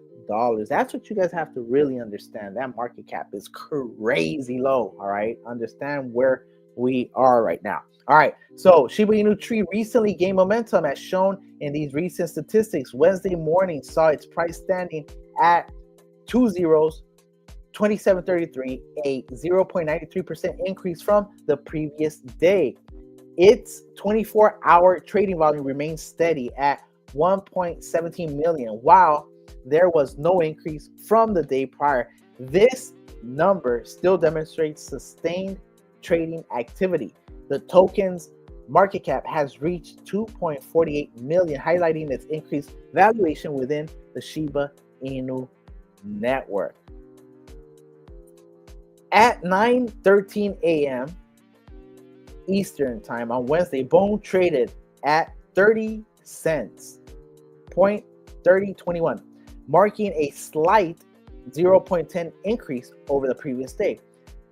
That's what you guys have to really understand. That market cap is crazy low. All right. Understand where we are right now. All right. So Shiba Inu tree recently gained momentum, as shown in these recent statistics. Wednesday morning saw its price standing at 2 zeros, 2733, a 0.93% increase from the previous day. Its 24-hour trading volume remains steady at 1.17 million, while there was no increase from the day prior. This number still demonstrates sustained trading activity. The token's market cap has reached 2.48 million, highlighting its increased valuation within the Shiba Inu network. At 9:13 a.m. Eastern time on Wednesday, Bone traded at 30 cents, 0.3021, marking a slight 0.10 increase over the previous day.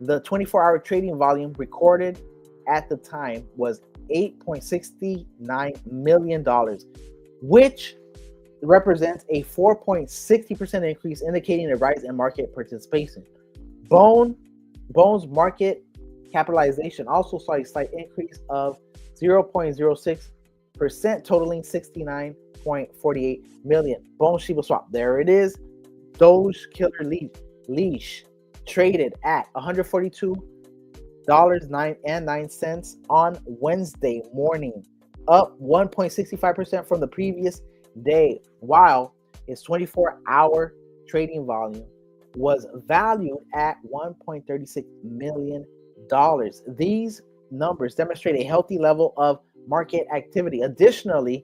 The 24-hour trading volume recorded at the time was $8.69 million, which represents a 4.60% increase, indicating a rise in market participation. Bone's market capitalization also saw a slight increase of 0.06%, totaling $69.48 million. Bone Shiba Swap, there it is. Doge Killer Leash traded at $142.09 on Wednesday morning, up 1.65% from the previous day, while its 24-hour trading volume was valued at $1.36 million. These numbers demonstrate a healthy level of market activity. Additionally,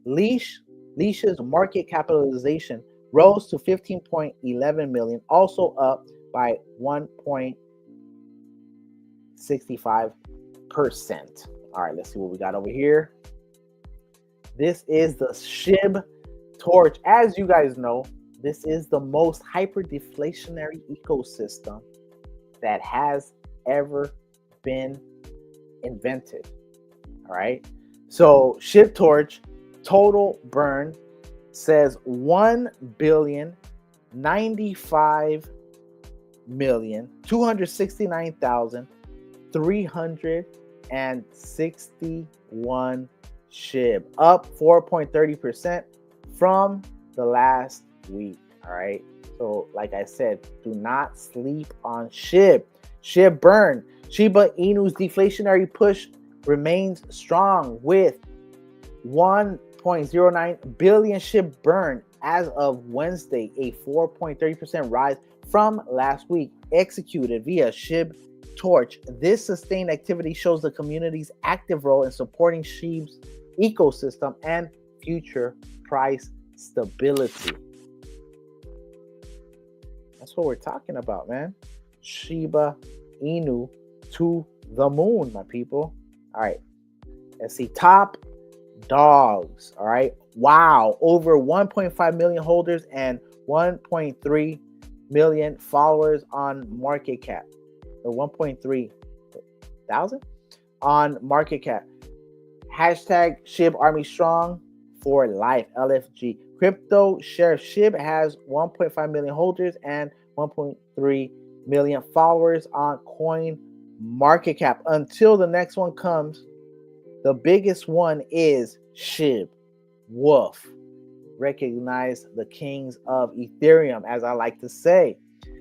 Leash's market capitalization rose to 15.11 million, also up by 1.65%. All right, let's see what we got over here. This is the SHIB torch. As you guys know, This is the most hyper deflationary ecosystem that has ever been invented. All right. So Shib Torch total burn says 1,095,269,361 Shib, up 4.30% from the last week. All right. So, like I said, do not sleep on Shib. Shib burn. Shiba Inu's deflationary push remains strong with 1.09 billion Shib burn as of Wednesday, a 4.30% rise from last week, executed via Shib Torch. This sustained activity shows the community's active role in supporting Shib's ecosystem and future price stability. That's what we're talking about, man. Shiba Inu to the moon, my people. All right. Let's see. Top dogs. All right. Wow. Over 1.5 million holders and 1.3 million followers on market cap. Or 1.3 thousand on market cap. Hashtag Shib Army Strong for life. LFG. Crypto Sheriff Shib has 1.5 million holders and 1.3 million followers on Coin Market Cap. Until the next one comes, the biggest one is Shib. Wolf. Recognize the kings of Ethereum, as I like to say.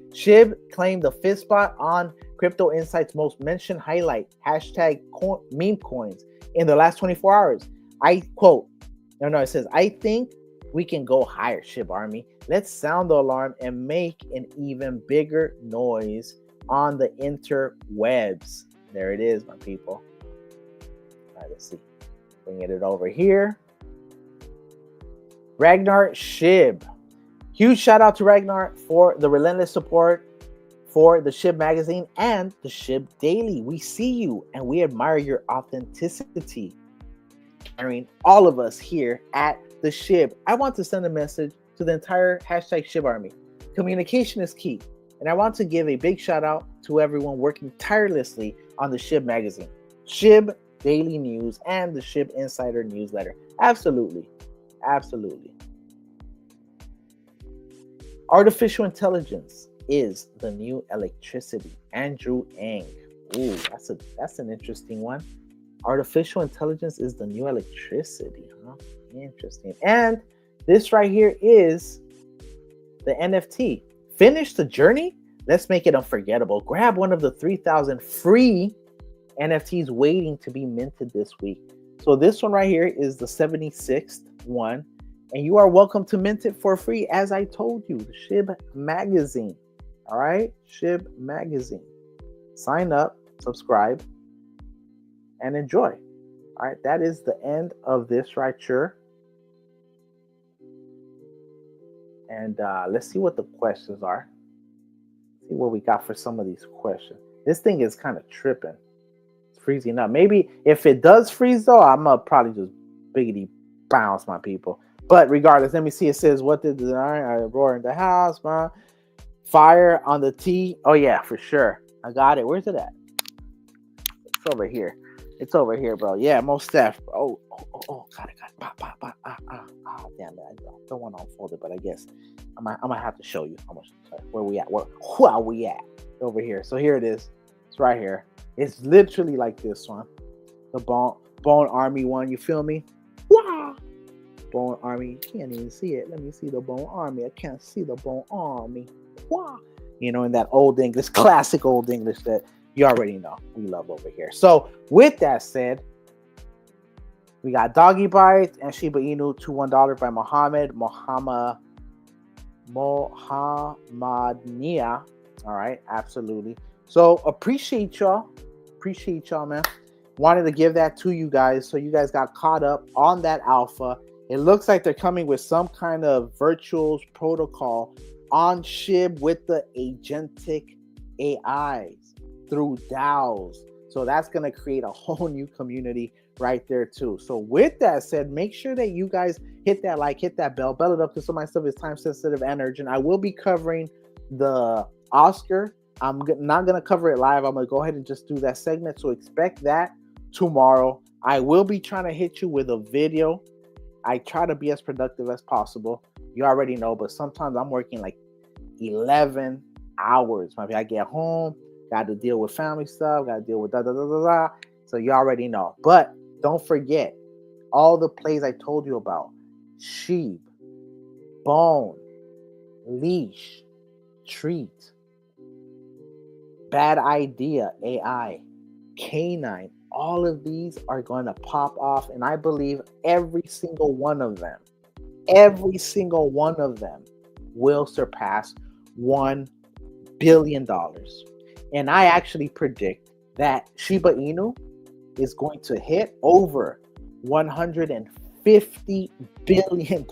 Shib claimed the fifth spot on Crypto Insights most mentioned highlight, hashtag meme coins, in the last 24 hours. I quote, it says, I think we can go higher, Shib Army. Let's sound the alarm and make an even bigger noise on the interwebs. There it is, my people. All right, let's see. Bringing it over here. Ragnar Shib. Huge shout out to Ragnar for the relentless support for the Shib Magazine and the Shib Daily. We see you and we admire your authenticity. Carrying all of us here at the Shib. I want to send a message to the entire hashtag Shib Army. Communication is key. And I want to give a big shout out to everyone working tirelessly on the Shib Magazine, Shib Daily News, and the Shib Insider newsletter. Absolutely. Absolutely. Artificial intelligence is the new electricity. Andrew Ng. Ooh, that's an interesting one. Artificial intelligence is the new electricity, huh? Interesting. And this right here is the NFT. Finish the journey? Let's make it unforgettable. Grab one of the 3,000 free NFTs waiting to be minted this week. So this one right here is the 76th one. And you are welcome to mint it for free, as I told you. The Shib Magazine. All right? Shib Magazine. Sign up, subscribe, and enjoy. All right, that is the end of this right here. And let's see what the questions are. See what we got for some of these questions. This thing is kind of tripping. It's freezing up. Maybe if it does freeze, though, I'm going to probably just biggity bounce, my people. But regardless, let me see. It says, what did the roar in the house, man? Fire on the T. Oh, yeah, for sure. I got it. Where's it at? It's over here. It's over here, bro. Yeah, most def. Oh, got it. Pop. Damn it. I don't want to unfold it, but I guess I'm gonna have to show you how much. Where we at? Where are we at? Over here. So here it is. It's right here. It's literally like this one. The Bone Army one. You feel me? Wow. Bone Army. You can't even see it. Let me see the Bone Army. I can't see the Bone Army. Wow. You know, in that old English, classic old English that you already know we love over here. So with that said, we got Doggy Bite and Shiba Inu to $1 by Mohammad All right, absolutely. So appreciate y'all, man. Wanted to give that to you guys so you guys got caught up on that alpha. It looks like they're coming with some kind of virtual protocol on Shib with the agentic AIs through DAOs. So that's going to create a whole new community right there too. So with that said, make sure that you guys hit that like, hit that bell it up, because some of my stuff is time sensitive and urgent. I will be covering the Oscar. I'm not going to cover it live. I'm going to go ahead and just do that segment. So expect that tomorrow. I will be trying to hit you with a video. I try to be as productive as possible. You already know, but sometimes I'm working like 11 hours. Maybe I get home, got to deal with family stuff, got to deal with da. So you already know. But don't forget all the plays I told you about: Shib, Bone, Leash, Treat, Bad Idea, AI, KNINE. All of these are going to pop off, and I believe every single one of them will surpass $1 billion. And I actually predict that Shiba Inu is going to hit over $150 billion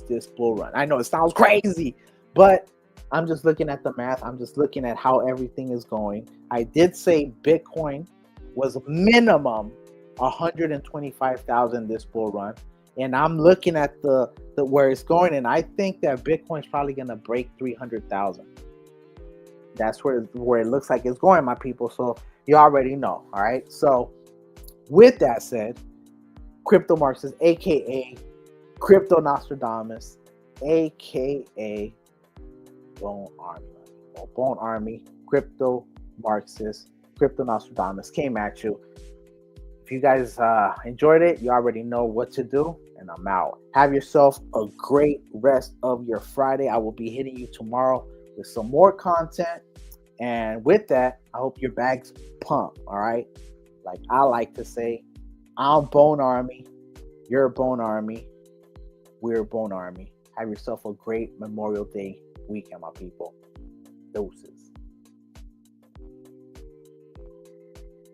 this bull run. I know it sounds crazy, but I'm just looking at the math. I'm just looking at how everything is going. I did say Bitcoin was minimum 125,000 this bull run. And I'm looking at the where it's going, and I think that Bitcoin's probably going to break 300,000. That's where it looks like it's going, my people. So you already know. All right. So with that said, Crypto Marxist, aka Crypto Nostradamus, aka Bone Army, Crypto Marxist, Crypto Nostradamus came at you. If you guys enjoyed it, you already know what to do, and I'm out. Have yourself a great rest of your Friday. I will be hitting you tomorrow with some more content. And with that, I hope your bags pump, all right? Like I like to say, I'm Bone Army, you're Bone Army, we're Bone Army. Have yourself a great Memorial Day weekend, my people. Doses.